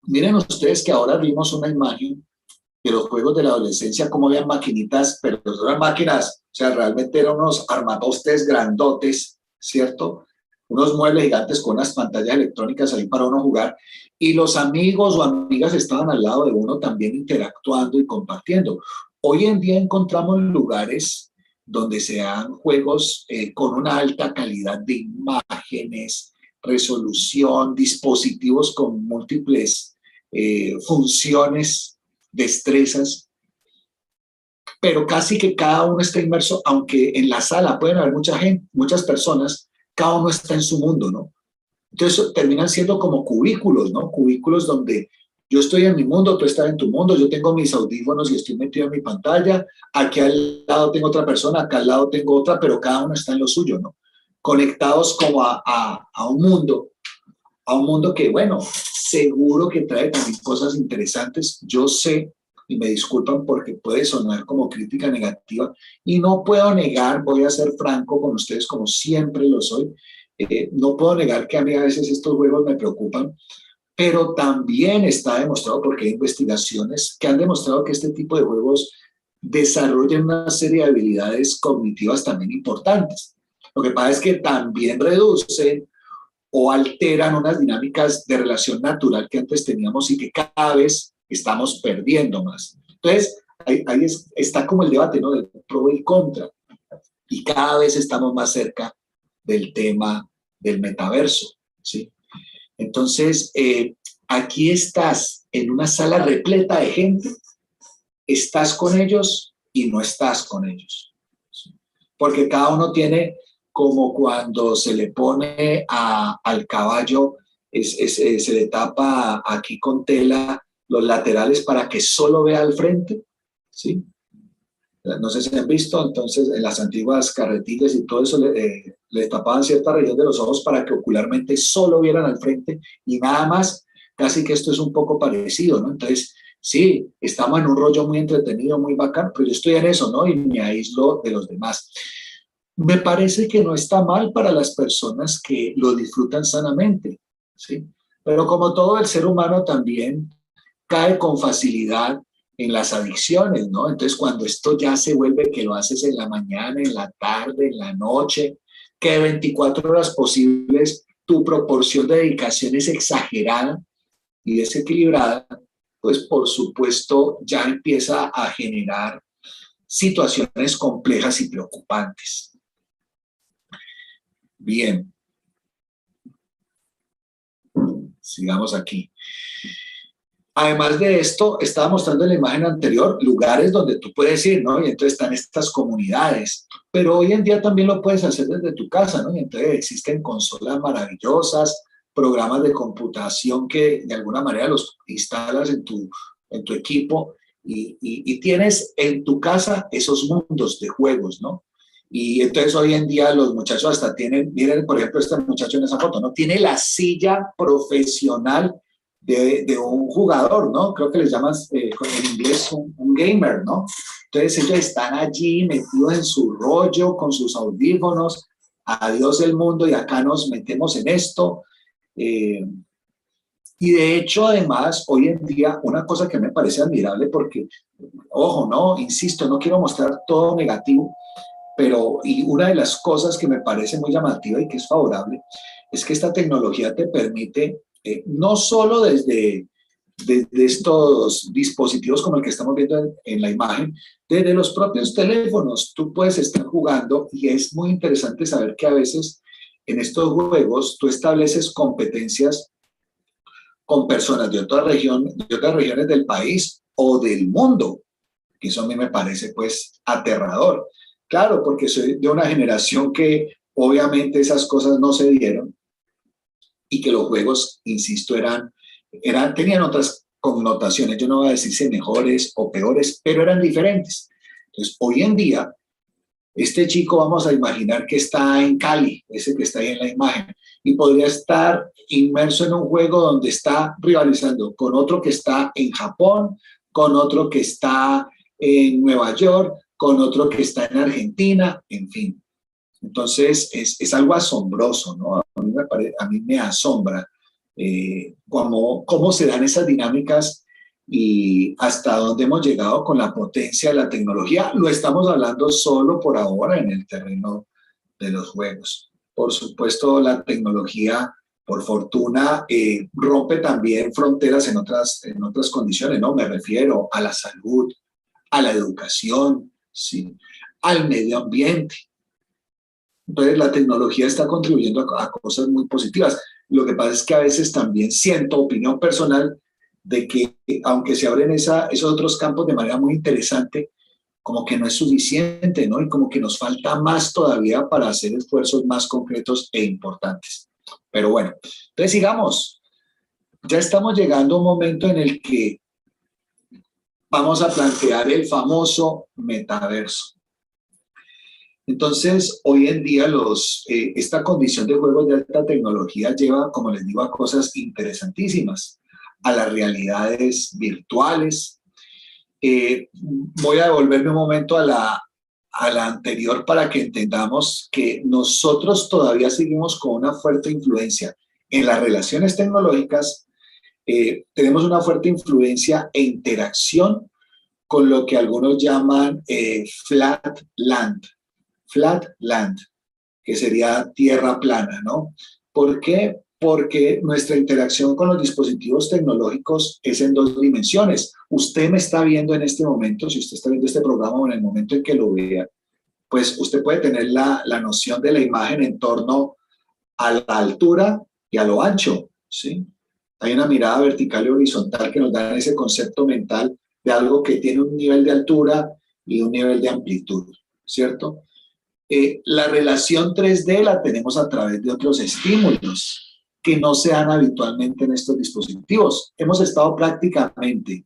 Miren ustedes que ahora vimos una imagen de los juegos de la adolescencia, como habían maquinitas, pero no eran máquinas, o sea, realmente eran unos armatoste grandotes, ¿cierto? Unos muebles gigantes con unas pantallas electrónicas ahí para uno jugar, y los amigos o amigas estaban al lado de uno también interactuando y compartiendo. Hoy en día encontramos lugares donde se dan juegos con una alta calidad de imágenes, resolución, dispositivos con múltiples funciones, destrezas, pero casi que cada uno está inmerso, aunque en la sala pueden haber mucha gente, muchas personas, cada uno está en su mundo, ¿no? Entonces terminan siendo como cubículos, ¿no? Cubículos donde yo estoy en mi mundo, tú estás en tu mundo, yo tengo mis audífonos y estoy metido en mi pantalla, aquí al lado tengo otra persona, acá al lado tengo otra, pero cada uno está en lo suyo, ¿no? Conectados como a un mundo que, bueno, seguro que trae también cosas interesantes. Yo sé, y me disculpan porque puede sonar como crítica negativa, y no puedo negar, voy a ser franco con ustedes como siempre lo soy, no puedo negar que a mí a veces estos juegos me preocupan, pero también está demostrado, porque hay investigaciones que han demostrado que este tipo de juegos desarrollen una serie de habilidades cognitivas también importantes. Lo que pasa es que también reducen o alteran unas dinámicas de relación natural que antes teníamos y que cada vez estamos perdiendo más. Entonces, ahí está como el debate, ¿no? Del pro y contra. Y cada vez estamos más cerca del tema del metaverso, ¿sí? Entonces, aquí estás en una sala repleta de gente, estás con ellos y no estás con ellos, ¿sí? Porque cada uno tiene, como cuando se le pone al caballo, se le tapa aquí con tela los laterales para que solo vea al frente, ¿sí? No sé si han visto, entonces en las antiguas carretillas y todo eso le tapaban cierta región de los ojos para que ocularmente solo vieran al frente y nada más. Casi que esto es un poco parecido, ¿no? Entonces, sí, estamos en un rollo muy entretenido, muy bacán, pero yo estoy en eso, ¿no? Y me aíslo de los demás. Me parece que no está mal para las personas que lo disfrutan sanamente, ¿sí? Pero como todo el ser humano también cae con facilidad en las adicciones, ¿no? Entonces, cuando esto ya se vuelve que lo haces en la mañana, en la tarde, en la noche, que de 24 horas posibles tu proporción de dedicación es exagerada y desequilibrada, pues por supuesto ya empieza a generar situaciones complejas y preocupantes. Bien, sigamos aquí. Además de esto, estaba mostrando en la imagen anterior lugares donde tú puedes ir, ¿no? Y entonces están estas comunidades. Pero hoy en día también lo puedes hacer desde tu casa, ¿no? Y entonces existen consolas maravillosas, programas de computación que de alguna manera los instalas en tu equipo y tienes en tu casa esos mundos de juegos, ¿no? Y entonces hoy en día los muchachos hasta tienen, miren por ejemplo este muchacho en esa foto, ¿no? Tiene la silla profesional de un jugador, ¿no? Creo que les llamas en inglés un gamer, ¿no? Entonces ellos están allí metidos en su rollo, con sus audífonos, adiós el mundo y acá nos metemos en esto. Y de hecho, además, hoy en día, una cosa que me parece admirable porque, ojo, no, insisto, no quiero mostrar todo negativo, pero y una de las cosas que me parece muy llamativa y que es favorable es que esta tecnología te permite, no solo desde estos dispositivos como el que estamos viendo en la imagen, desde los propios teléfonos, tú puedes estar jugando y es muy interesante saber que a veces en estos juegos tú estableces competencias con personas de otra región, de otras regiones del país o del mundo, que eso a mí me parece pues aterrador. Claro, porque soy de una generación que obviamente esas cosas no se dieron y que los juegos, insisto, tenían otras connotaciones. Yo no voy a decir si mejores o peores, pero eran diferentes. Entonces, hoy en día, este chico vamos a imaginar que está en Cali, ese que está ahí en la imagen, y podría estar inmerso en un juego donde está rivalizando con otro que está en Japón, con otro que está en Nueva York, con otro que está en Argentina, en fin. Entonces, es algo asombroso, ¿no? A mí me asombra cómo se dan esas dinámicas y hasta dónde hemos llegado con la potencia de la tecnología. Lo estamos hablando solo por ahora en el terreno de los juegos. Por supuesto, la tecnología, por fortuna, rompe también fronteras en otras condiciones, ¿no? Me refiero a la salud, a la educación, ¿sí? Al medio ambiente. Entonces, la tecnología está contribuyendo a cosas muy positivas. Lo que pasa es que a veces también siento, opinión personal, de que aunque se abren esos otros campos de manera muy interesante, como que no es suficiente, ¿no? Y como que nos falta más todavía para hacer esfuerzos más concretos e importantes. Pero bueno, entonces sigamos. Ya estamos llegando a un momento en el que vamos a plantear el famoso metaverso. Entonces, hoy en día esta condición de juegos de alta tecnología lleva, como les digo, a cosas interesantísimas, a las realidades virtuales. Voy a devolverme un momento a la anterior para que entendamos que nosotros todavía seguimos con una fuerte influencia en las relaciones tecnológicas, tenemos una fuerte influencia e interacción con lo que algunos llaman flat land, que sería tierra plana, ¿no? ¿Por qué? Porque nuestra interacción con los dispositivos tecnológicos es en dos dimensiones. Usted me está viendo en este momento, si usted está viendo este programa o en el momento en que lo vea, pues usted puede tener la noción de la imagen en torno a la altura y a lo ancho, ¿sí? Hay una mirada vertical y horizontal que nos da ese concepto mental de algo que tiene un nivel de altura y un nivel de amplitud, ¿cierto? La relación 3D la tenemos a través de otros estímulos que no se dan habitualmente en estos dispositivos. Hemos estado prácticamente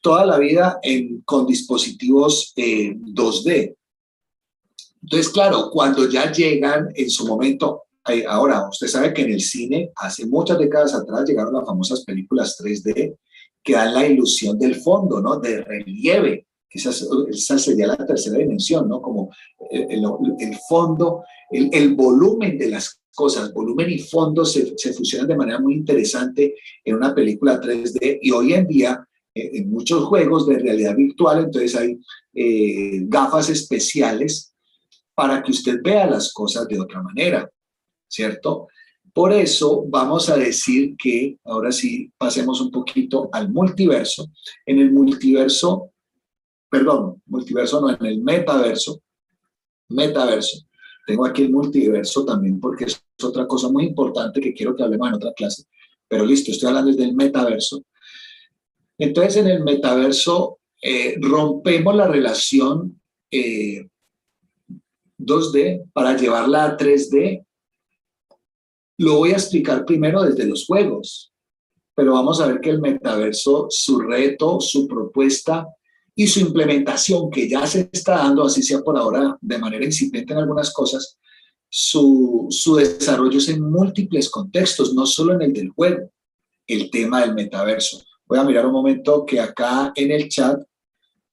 toda la vida con dispositivos 2D. Entonces, claro, cuando ya llegan en su momento, ahora, usted sabe que en el cine, hace muchas décadas atrás, llegaron las famosas películas 3D que dan la ilusión del fondo, ¿no? De relieve. Esa sería la tercera dimensión, ¿no? Como el fondo, el volumen de las cosas, volumen y fondo se fusionan de manera muy interesante en una película 3D y hoy en día en muchos juegos de realidad virtual, entonces hay gafas especiales para que usted vea las cosas de otra manera, ¿cierto? Por eso vamos a decir que, ahora sí, pasemos un poquito al multiverso. En el multiverso no, en el metaverso. Tengo aquí el multiverso también porque es otra cosa muy importante que quiero que hablemos en otra clase. Pero listo, estoy hablando del metaverso. Entonces, en el metaverso rompemos la relación 2D para llevarla a 3D. Lo voy a explicar primero desde los juegos, pero vamos a ver que el metaverso, su reto, su propuesta y su implementación, que ya se está dando, así sea por ahora de manera incipiente en algunas cosas, su desarrollo es en múltiples contextos, no solo en el del juego, el tema del metaverso. Voy a mirar un momento que acá en el chat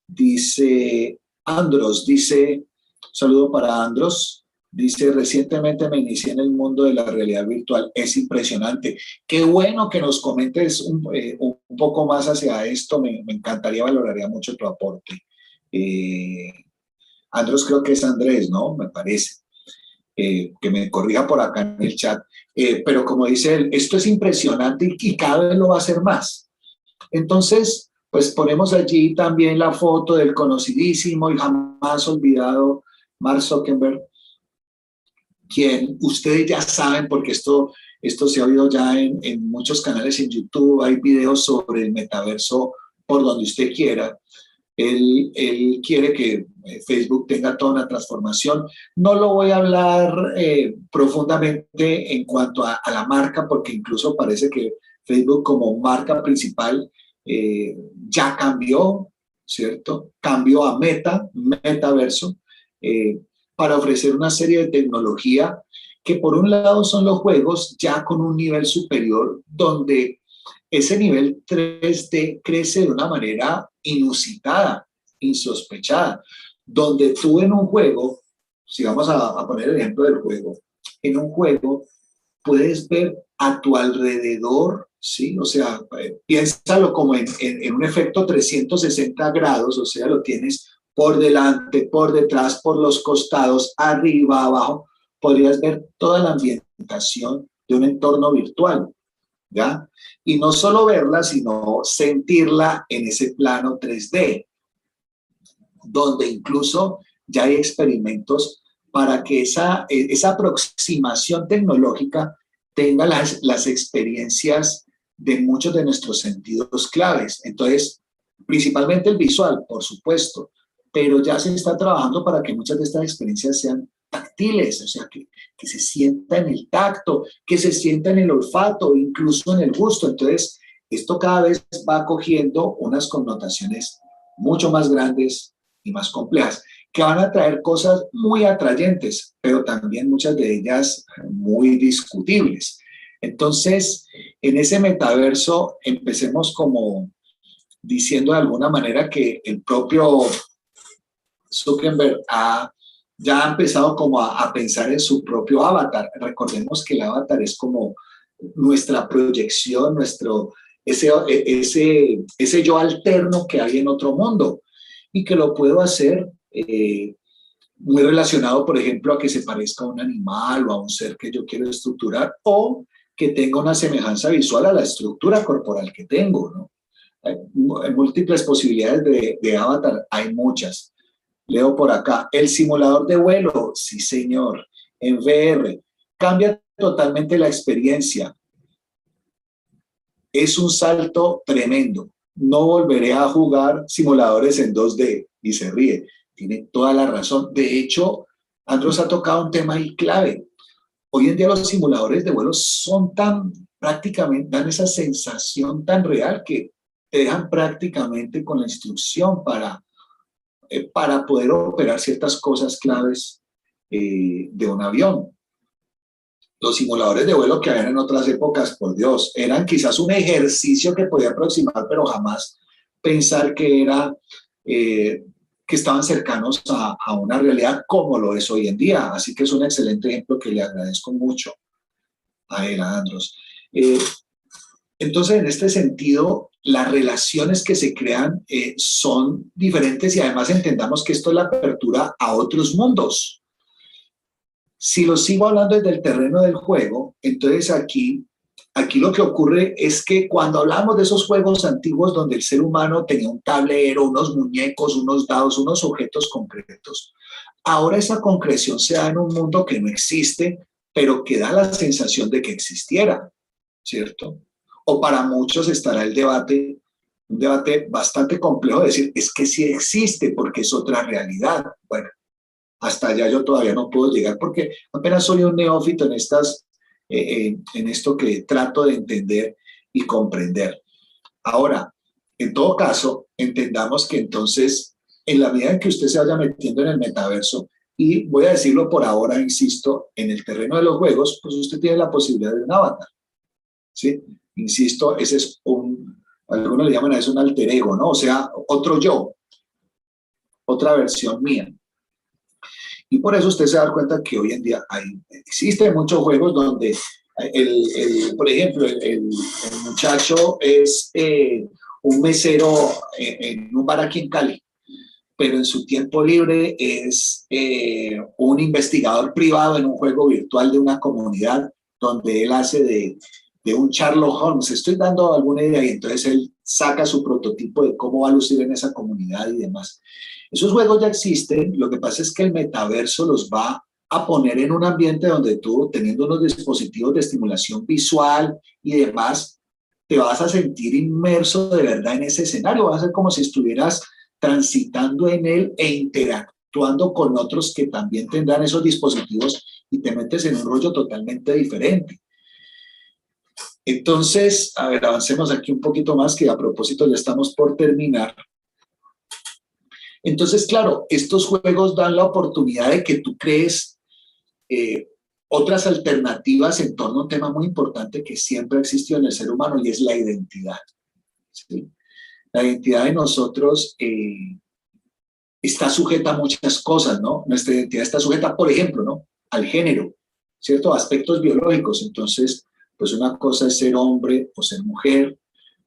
dice Andros, dice, saludo para Andros, dice, recientemente me inicié en el mundo de la realidad virtual, es impresionante. Qué bueno que nos comentes un poco más hacia esto, me encantaría, valoraría mucho tu aporte. Andros creo que es Andrés, ¿no? Me parece. Que me corrija por acá en el chat. Pero como dice él, esto es impresionante y cada vez lo va a hacer más. Entonces, pues ponemos allí también la foto del conocidísimo y jamás olvidado Mark Zuckerberg, quien ustedes ya saben, porque esto se ha oído ya en muchos canales en YouTube, hay videos sobre el metaverso por donde usted quiera. Él quiere que Facebook tenga toda una transformación. No lo voy a hablar profundamente en cuanto a la marca, porque incluso parece que Facebook como marca principal ya cambió, ¿cierto? Cambió a metaverso, para ofrecer una serie de tecnología que por un lado son los juegos ya con un nivel superior, donde ese nivel 3D crece de una manera inusitada, insospechada, donde tú en un juego, si vamos a poner el ejemplo del juego, en un juego puedes ver a tu alrededor, ¿sí? O sea, piénsalo como en un efecto 360 grados, o sea, lo tienes por delante, por detrás, por los costados, arriba, abajo, podrías ver toda la ambientación de un entorno virtual, ¿ya? Y no solo verla, sino sentirla en ese plano 3D, donde incluso ya hay experimentos para que esa aproximación tecnológica tenga las experiencias de muchos de nuestros sentidos claves. Entonces, principalmente el visual, por supuesto, pero ya se está trabajando para que muchas de estas experiencias sean táctiles, o sea, que se sienta en el tacto, que se sienta en el olfato, incluso en el gusto. Entonces, esto cada vez va cogiendo unas connotaciones mucho más grandes y más complejas, que van a traer cosas muy atrayentes, pero también muchas de ellas muy discutibles. Entonces, en ese metaverso, empecemos como diciendo de alguna manera que el propio Zuckerberg ya ha empezado como a pensar en su propio avatar. Recordemos que el avatar es como nuestra proyección, ese yo alterno que hay en otro mundo y que lo puedo hacer muy relacionado, por ejemplo, a que se parezca a un animal o a un ser que yo quiero estructurar o que tenga una semejanza visual a la estructura corporal que tengo, ¿no? Hay múltiples posibilidades de avatar, hay muchas. Leo por acá, el simulador de vuelo, sí señor, en VR, cambia totalmente la experiencia. Es un salto tremendo. No volveré a jugar simuladores en 2D y se ríe. Tiene toda la razón. De hecho, Andros ha tocado un tema ahí clave. Hoy en día los simuladores de vuelo son tan prácticamente, dan esa sensación tan real que te dejan prácticamente con la instrucción para poder operar ciertas cosas claves de un avión. Los simuladores de vuelo que habían en otras épocas, por Dios, eran quizás un ejercicio que podía aproximar, pero jamás pensar que que estaban cercanos a una realidad como lo es hoy en día. Así que es un excelente ejemplo que le agradezco mucho a él, a Andros. Entonces, en este sentido, las relaciones que se crean son diferentes y además entendamos que esto es la apertura a otros mundos. Si lo sigo hablando desde el terreno del juego, entonces aquí lo que ocurre es que cuando hablamos de esos juegos antiguos donde el ser humano tenía un tablero, unos muñecos, unos dados, unos objetos concretos, ahora esa concreción se da en un mundo que no existe, pero que da la sensación de que existiera, ¿cierto? O para muchos estará el debate, un debate bastante complejo de decir, es que sí existe porque es otra realidad. Bueno, hasta allá yo todavía no puedo llegar porque apenas soy un neófito en esto que trato de entender y comprender. Ahora, en todo caso, entendamos que entonces, en la medida en que usted se vaya metiendo en el metaverso, y voy a decirlo por ahora, insisto, en el terreno de los juegos, pues usted tiene la posibilidad de un avatar, ¿sí? Insisto, ese es algunos le llaman a eso un alter ego, ¿no? O sea, otro yo, otra versión mía. Y por eso usted se da cuenta que hoy en día existen muchos juegos donde, por ejemplo, el muchacho es un mesero en un bar aquí en Cali, pero en su tiempo libre es un investigador privado en un juego virtual de una comunidad donde él hace de un Sherlock Holmes. Estoy dando alguna idea y entonces él saca su prototipo de cómo va a lucir en esa comunidad y demás. Esos juegos ya existen, lo que pasa es que el metaverso los va a poner en un ambiente donde tú, teniendo unos dispositivos de estimulación visual y demás, te vas a sentir inmerso de verdad en ese escenario, va a ser como si estuvieras transitando en él e interactuando con otros que también tendrán esos dispositivos y te metes en un rollo totalmente diferente. Entonces, a ver, avancemos aquí un poquito más, que a propósito ya estamos por terminar. Entonces, claro, estos juegos dan la oportunidad de que tú crees otras alternativas en torno a un tema muy importante que siempre ha existido en el ser humano y es la identidad, ¿sí? La identidad de nosotros está sujeta a muchas cosas, ¿no? Nuestra identidad está sujeta, por ejemplo, ¿no?, al género, ¿cierto? Aspectos biológicos. Entonces, pues una cosa es ser hombre o ser mujer,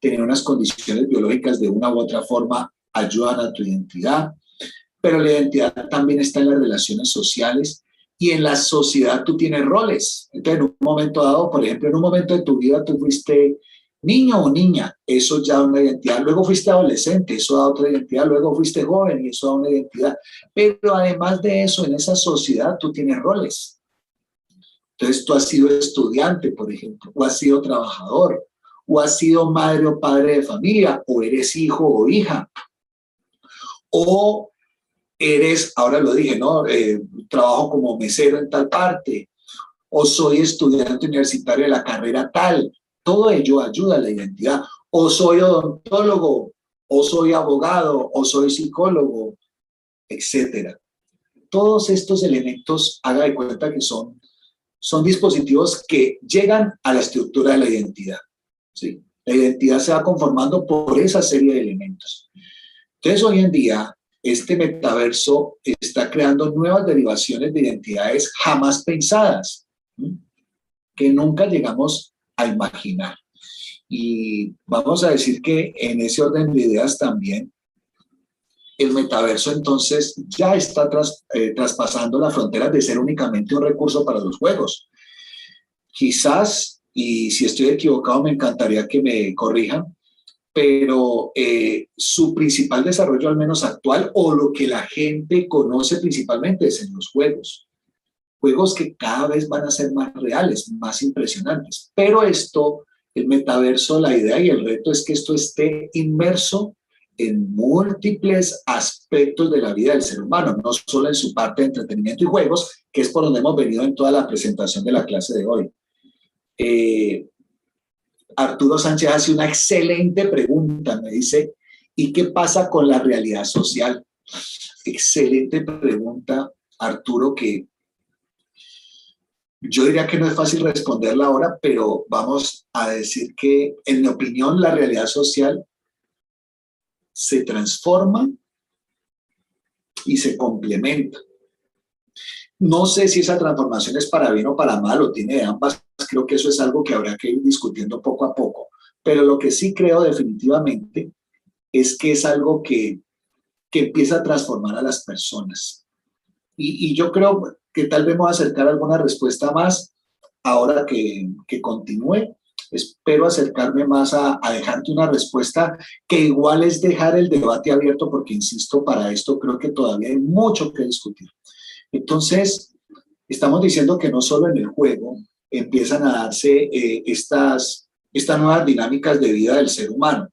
tener unas condiciones biológicas de una u otra forma ayudan a tu identidad, pero la identidad también está en las relaciones sociales y en la sociedad tú tienes roles. Entonces, en un momento dado, por ejemplo, en un momento de tu vida tú fuiste niño o niña, eso ya da una identidad. Luego fuiste adolescente, eso da otra identidad. Luego fuiste joven y eso da una identidad. Pero además de eso, en esa sociedad tú tienes roles. Entonces, tú has sido estudiante, por ejemplo, o has sido trabajador, o has sido madre o padre de familia, o eres hijo o hija, o eres, ahora lo dije, ¿no? Trabajo como mesero en tal parte, o soy estudiante universitario de la carrera tal. Todo ello ayuda a la identidad. O soy odontólogo, o soy abogado, o soy psicólogo, etcétera. Todos estos elementos, haga de cuenta que son dispositivos que llegan a la estructura de la identidad, ¿sí? La identidad se va conformando por esa serie de elementos. Entonces, hoy en día, este metaverso está creando nuevas derivaciones de identidades jamás pensadas, ¿sí?, que nunca llegamos a imaginar. Y vamos a decir que en ese orden de ideas también, el metaverso entonces ya está traspasando las fronteras de ser únicamente un recurso para los juegos. Quizás, y si estoy equivocado me encantaría que me corrijan, pero su principal desarrollo, al menos actual, o lo que la gente conoce principalmente es en los juegos. Juegos que cada vez van a ser más reales, más impresionantes. Pero esto, el metaverso, la idea y el reto es que esto esté inmerso en múltiples aspectos de la vida del ser humano, no solo en su parte de entretenimiento y juegos, que es por donde hemos venido en toda la presentación de la clase de hoy. Arturo Sánchez hace una excelente pregunta, me dice, ¿y qué pasa con la realidad social? Excelente pregunta, Arturo, que yo diría que no es fácil responderla ahora, pero vamos a decir que, en mi opinión, la realidad social se transforma y se complementa. No sé si esa transformación es para bien o para mal, o tiene de ambas. Creo que eso es algo que habrá que ir discutiendo poco a poco. Pero lo que sí creo definitivamente es que es algo que empieza a transformar a las personas. Y yo creo que tal vez me voy a acercar a alguna respuesta más ahora que continúe. Espero acercarme más a dejarte una respuesta que igual es dejar el debate abierto, porque insisto, para esto creo que todavía hay mucho que discutir. Entonces, estamos diciendo que no solo en el juego empiezan a darse estas nuevas dinámicas de vida del ser humano.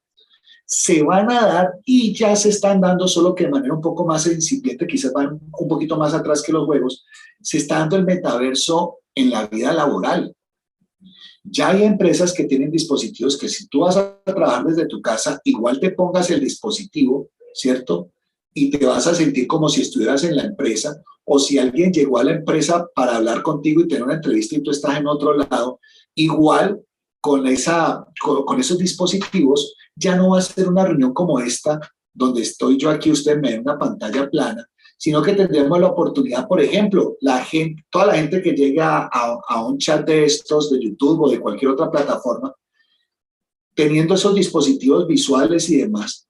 Se van a dar y ya se están dando, solo que de manera un poco más incipiente, quizás van un poquito más atrás que los juegos, se está dando el metaverso en la vida laboral. Ya hay empresas que tienen dispositivos que si tú vas a trabajar desde tu casa, igual te pongas el dispositivo, ¿cierto? Y te vas a sentir como si estuvieras en la empresa, o si alguien llegó a la empresa para hablar contigo y tener una entrevista y tú estás en otro lado, igual con esos dispositivos ya no va a ser una reunión como esta, donde estoy yo aquí, usted me ve una pantalla plana, sino que tendremos la oportunidad, por ejemplo, toda la gente que llega a un chat de estos, de YouTube o de cualquier otra plataforma, teniendo esos dispositivos visuales y demás,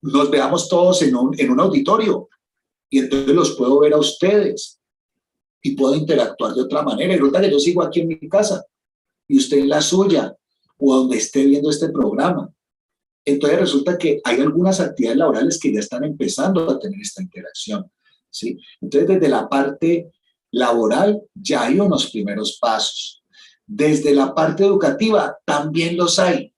nos veamos todos en un auditorio y entonces los puedo ver a ustedes y puedo interactuar de otra manera. Y resulta que yo sigo aquí en mi casa y usted en la suya o donde esté viendo este programa. Entonces resulta que hay algunas actividades laborales que ya están empezando a tener esta interacción, ¿sí? Entonces desde la parte laboral ya hay unos primeros pasos. Desde la parte educativa también los hay.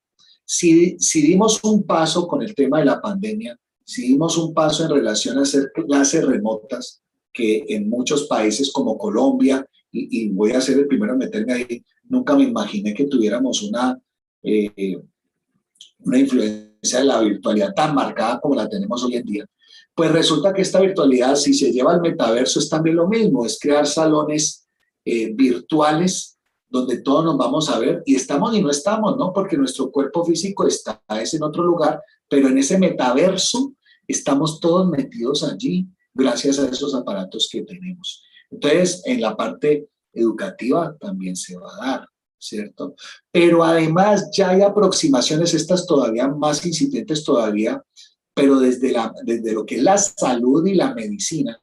Si dimos un paso con el tema de la pandemia, si dimos un paso en relación a hacer clases remotas, que en muchos países como Colombia, y voy a ser el primero en meterme ahí, nunca me imaginé que tuviéramos una influencia de la virtualidad tan marcada como la tenemos hoy en día. Pues resulta que esta virtualidad, si se lleva al metaverso, es también lo mismo, es crear salones virtuales donde todos nos vamos a ver y estamos y no estamos, ¿no? Porque nuestro cuerpo físico es en otro lugar, pero en ese metaverso estamos todos metidos allí gracias a esos aparatos que tenemos. Entonces, en la parte educativa también se va a dar, ¿cierto? Pero además ya hay aproximaciones, estas todavía más incipientes todavía, pero desde lo que es la salud y la medicina,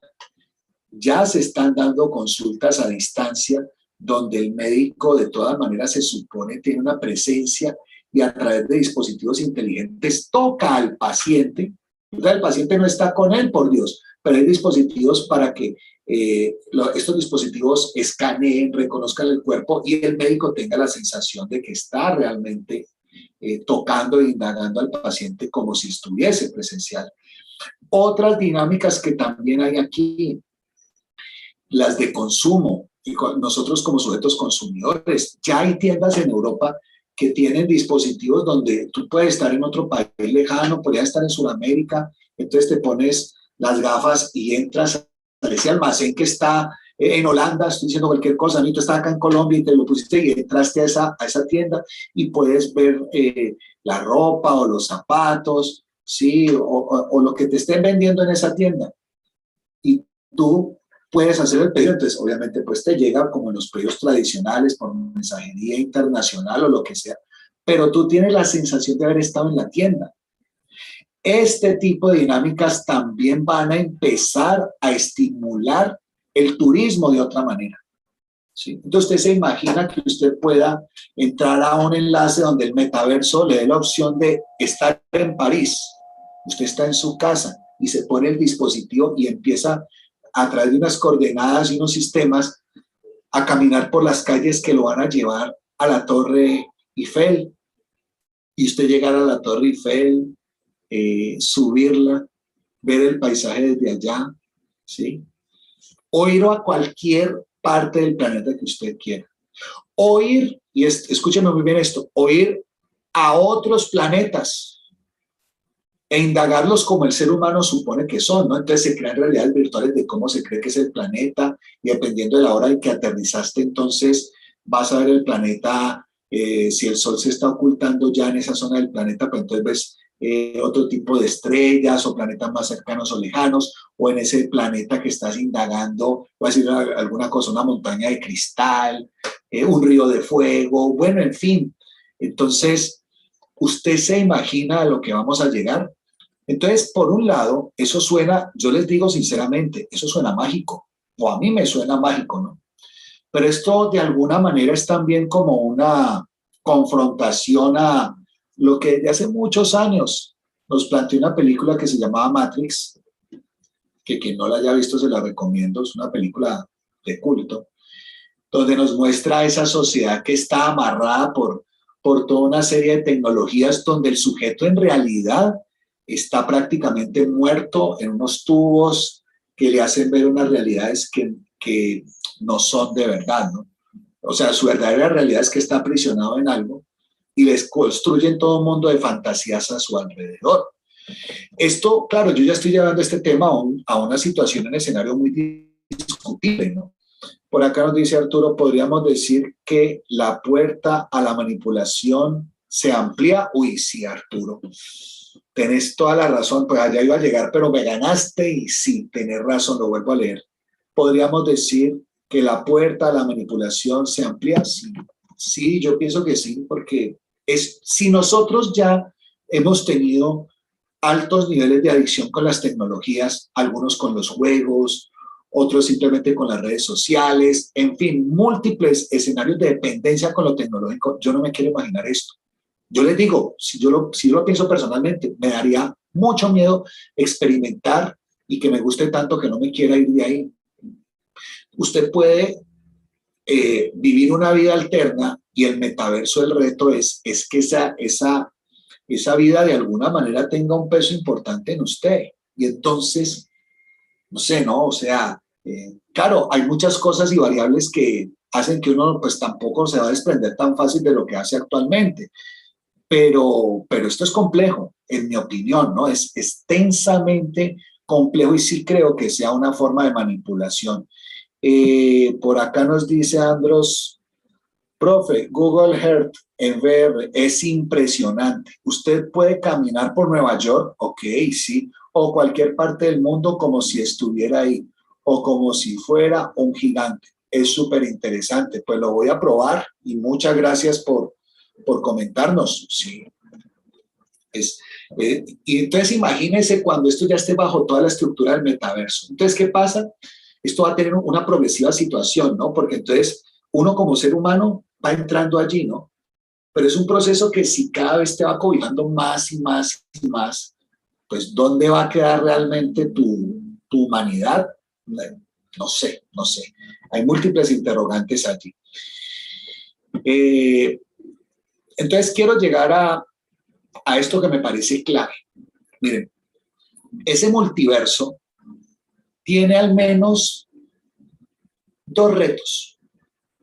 ya se están dando consultas a distancia donde el médico de todas maneras se supone tiene una presencia y a través de dispositivos inteligentes toca al paciente. O sea, el paciente no está con él, por Dios, pero hay dispositivos para que estos dispositivos escaneen, reconozcan el cuerpo y el médico tenga la sensación de que está realmente tocando e indagando al paciente como si estuviese presencial. Otras dinámicas que también hay aquí, las de consumo, y nosotros como sujetos consumidores, ya hay tiendas en Europa que tienen dispositivos donde tú puedes estar en otro país lejano, podrías estar en Sudamérica, entonces te pones las gafas y entras a ese almacén que está en Holanda, estoy diciendo cualquier cosa, tú estás acá en Colombia y te lo pusiste y entraste a esa tienda y puedes ver la ropa o los zapatos, ¿sí? O lo que te estén vendiendo en esa tienda. Y tú puedes hacer el pedido, entonces obviamente pues te llega como en los pedidos tradicionales por mensajería internacional o lo que sea, pero tú tienes la sensación de haber estado en la tienda. Este tipo de dinámicas también van a empezar a estimular el turismo de otra manera. ¿Sí? Entonces usted se imagina que usted pueda entrar a un enlace donde el metaverso le dé la opción de estar en París. Usted está en su casa y se pone el dispositivo y empieza a través de unas coordenadas y unos sistemas a caminar por las calles que lo van a llevar a la Torre Eiffel. Y usted llegar a la Torre Eiffel, subirla, ver el paisaje desde allá, ¿sí? O ir a cualquier parte del planeta que usted quiera. O ir, y escúcheme muy bien esto, o ir a otros planetas e indagarlos como el ser humano supone que son, ¿no? Entonces se crean realidades virtuales de cómo se cree que es el planeta y dependiendo de la hora en que aterrizaste, entonces vas a ver el planeta, si el sol se está ocultando ya en esa zona del planeta, pues entonces ves otro tipo de estrellas o planetas más cercanos o lejanos, o en ese planeta que estás indagando, va a decir alguna cosa, una montaña de cristal, un río de fuego, bueno, en fin. Entonces, ¿usted se imagina a lo que vamos a llegar? Entonces, por un lado, eso suena, yo les digo sinceramente, eso suena mágico, o a mí me suena mágico, ¿no? Pero esto de alguna manera es también como una confrontación a lo que de hace muchos años nos planteó una película que se llamaba Matrix, que quien no la haya visto se la recomiendo, es una película de culto, donde nos muestra esa sociedad que está amarrada por toda una serie de tecnologías donde el sujeto en realidad está prácticamente muerto en unos tubos que le hacen ver unas realidades que no son de verdad, ¿no? O sea, su verdadera realidad es que está aprisionado en algo y les construyen todo un mundo de fantasías a su alrededor. Esto, claro, yo ya estoy llevando este tema a una situación en escenario muy discutible, ¿no? Por acá nos dice Arturo, podríamos decir que la puerta a la manipulación se amplía. Uy, sí, Arturo, tenés toda la razón, pues allá iba a llegar, pero me ganaste y sí, tenés razón, lo vuelvo a leer. Podríamos decir que la puerta a la manipulación se amplía. Sí, sí, yo pienso que sí, porque si nosotros ya hemos tenido altos niveles de adicción con las tecnologías, algunos con los juegos, otros simplemente con las redes sociales, en fin, múltiples escenarios de dependencia con lo tecnológico. Yo no me quiero imaginar esto. Yo les digo, si yo lo pienso personalmente, me daría mucho miedo experimentar y que me guste tanto que no me quiera ir de ahí. Usted puede vivir una vida alterna y el metaverso, el reto es que esa vida de alguna manera tenga un peso importante en usted. Y entonces, no sé, ¿no? O sea, claro, hay muchas cosas y variables que hacen que uno pues tampoco se va a desprender tan fácil de lo que hace actualmente. Pero esto es complejo, en mi opinión, ¿no? Es extensamente complejo y sí creo que sea una forma de manipulación. Por acá nos dice Andros, profe, Google Earth en VR es impresionante. Usted puede caminar por Nueva York, ok, sí, o cualquier parte del mundo como si estuviera ahí, o como si fuera un gigante. Es súper interesante. Pues lo voy a probar y muchas gracias por comentarnos. Sí, y entonces imagínense cuando esto ya esté bajo toda la estructura del metaverso. Entonces, ¿qué pasa? Esto va a tener una progresiva situación, ¿no? Porque entonces uno como ser humano va entrando allí, ¿no? Pero es un proceso que si cada vez te va cobijando más y más y más, pues ¿dónde va a quedar realmente tu humanidad? No sé, no sé. Hay múltiples interrogantes allí. Entonces quiero llegar a esto que me parece clave. Miren, ese multiverso tiene al menos dos retos,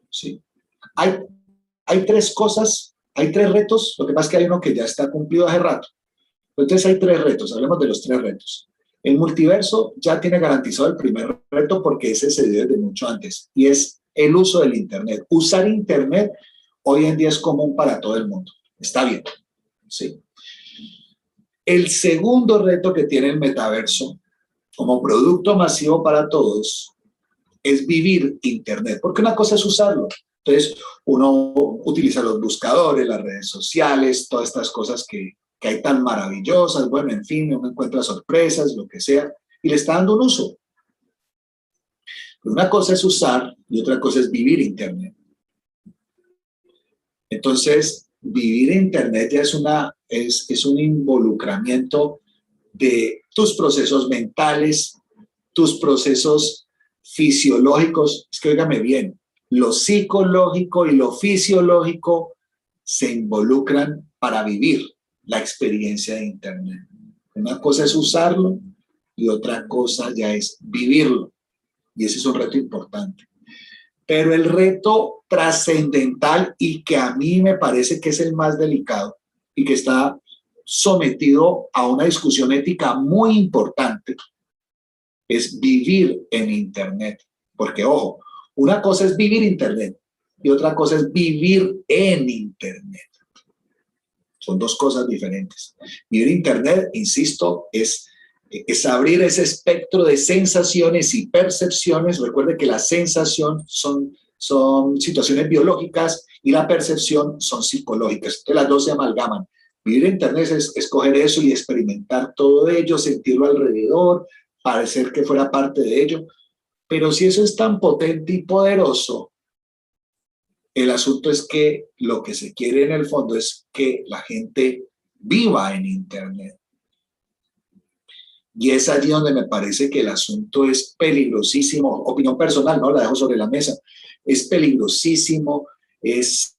¿sí? Hay tres cosas, hay tres retos, lo que pasa es que hay uno que ya está cumplido hace rato. Entonces hay tres retos, hablemos de los tres retos. El multiverso ya tiene garantizado el primer reto porque ese se dio desde mucho antes y es el uso del Internet. Usar Internet hoy en día es común para todo el mundo. Está bien, ¿sí? El segundo reto que tiene el metaverso como producto masivo para todos es vivir Internet, porque una cosa es usarlo Entonces, uno utiliza los buscadores, las redes sociales, todas estas cosas que hay tan maravillosas, bueno, en fin, uno encuentra sorpresas, lo que sea, y le está dando un uso. Una cosa es usar y otra cosa es vivir Internet. Entonces, vivir Internet ya es un involucramiento de tus procesos mentales, tus procesos fisiológicos. Es que óigame bien, lo psicológico y lo fisiológico se involucran para vivir la experiencia de Internet. Una cosa es usarlo y otra cosa ya es vivirlo. Y ese es un reto importante. Pero el reto trascendental y que a mí me parece que es el más delicado y que está sometido a una discusión ética muy importante es vivir en Internet. Porque, ojo, una cosa es vivir Internet y otra cosa es vivir en Internet. Son dos cosas diferentes. Vivir Internet, insisto, es abrir ese espectro de sensaciones y percepciones. Recuerde que la sensación son situaciones biológicas y la percepción son psicológicas. Entonces las dos se amalgaman. Vivir Internet es escoger eso y experimentar todo ello, sentirlo alrededor, parecer que fuera parte de ello. Pero si eso es tan potente y poderoso, el asunto es que lo que se quiere en el fondo es que la gente viva en Internet. Y es allí donde me parece que el asunto es peligrosísimo. Opinión personal, ¿no? La dejo sobre la mesa. Es peligrosísimo, es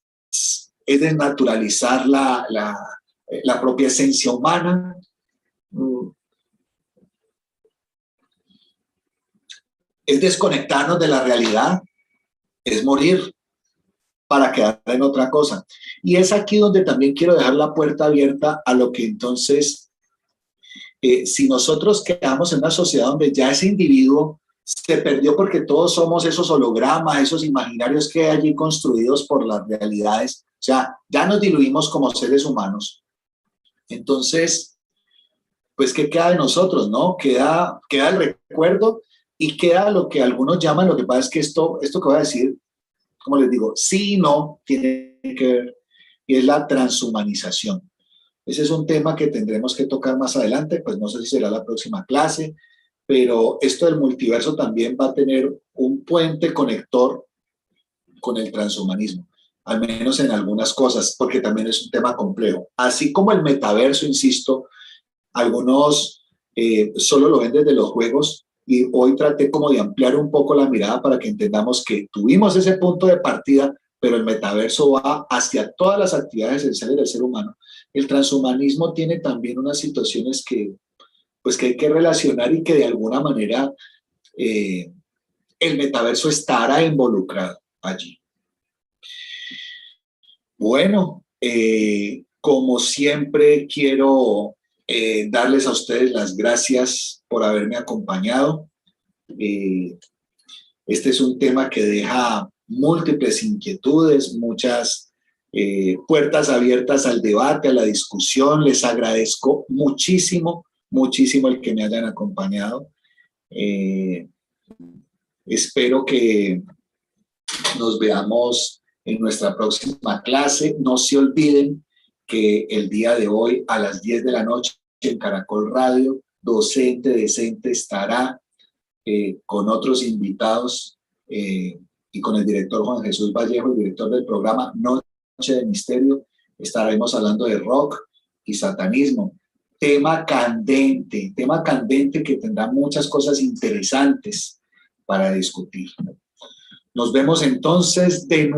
desnaturalizar la propia esencia humana. Es desconectarnos de la realidad, es morir para quedar en otra cosa. Y es aquí donde también quiero dejar la puerta abierta a lo que entonces, si nosotros quedamos en una sociedad donde ya ese individuo se perdió porque todos somos esos hologramas, esos imaginarios que hay allí construidos por las realidades, o sea, ya nos diluimos como seres humanos. Entonces, pues, ¿qué queda de nosotros, no? Queda el recuerdo y queda lo que algunos llaman, lo que pasa es que esto que voy a decir, como les digo, sí y no tiene que ver, y es la transhumanización. Ese es un tema que tendremos que tocar más adelante, pues no sé si será la próxima clase, pero esto del multiverso también va a tener un puente conector con el transhumanismo, al menos en algunas cosas, porque también es un tema complejo. Así como el metaverso, insisto, algunos solo lo ven desde los juegos, y hoy traté como de ampliar un poco la mirada para que entendamos que tuvimos ese punto de partida, pero el metaverso va hacia todas las actividades esenciales del ser humano. El transhumanismo tiene también unas situaciones que hay que relacionar y que de alguna manera el metaverso estará involucrado allí. Bueno, como siempre quiero darles a ustedes las gracias por haberme acompañado. Este es un tema que deja múltiples inquietudes, muchas puertas abiertas al debate, a la discusión. Les agradezco muchísimo, muchísimo el que me hayan acompañado. Espero que nos veamos en nuestra próxima clase. No se olviden que el día de hoy a las 10 de la noche en Caracol Radio, Docente Decente estará con otros invitados y con el director Juan Jesús Vallejo, el director del programa Noche de Misterio. Estaremos hablando de rock y satanismo. Tema candente que tendrá muchas cosas interesantes para discutir. Nos vemos entonces de nuevo.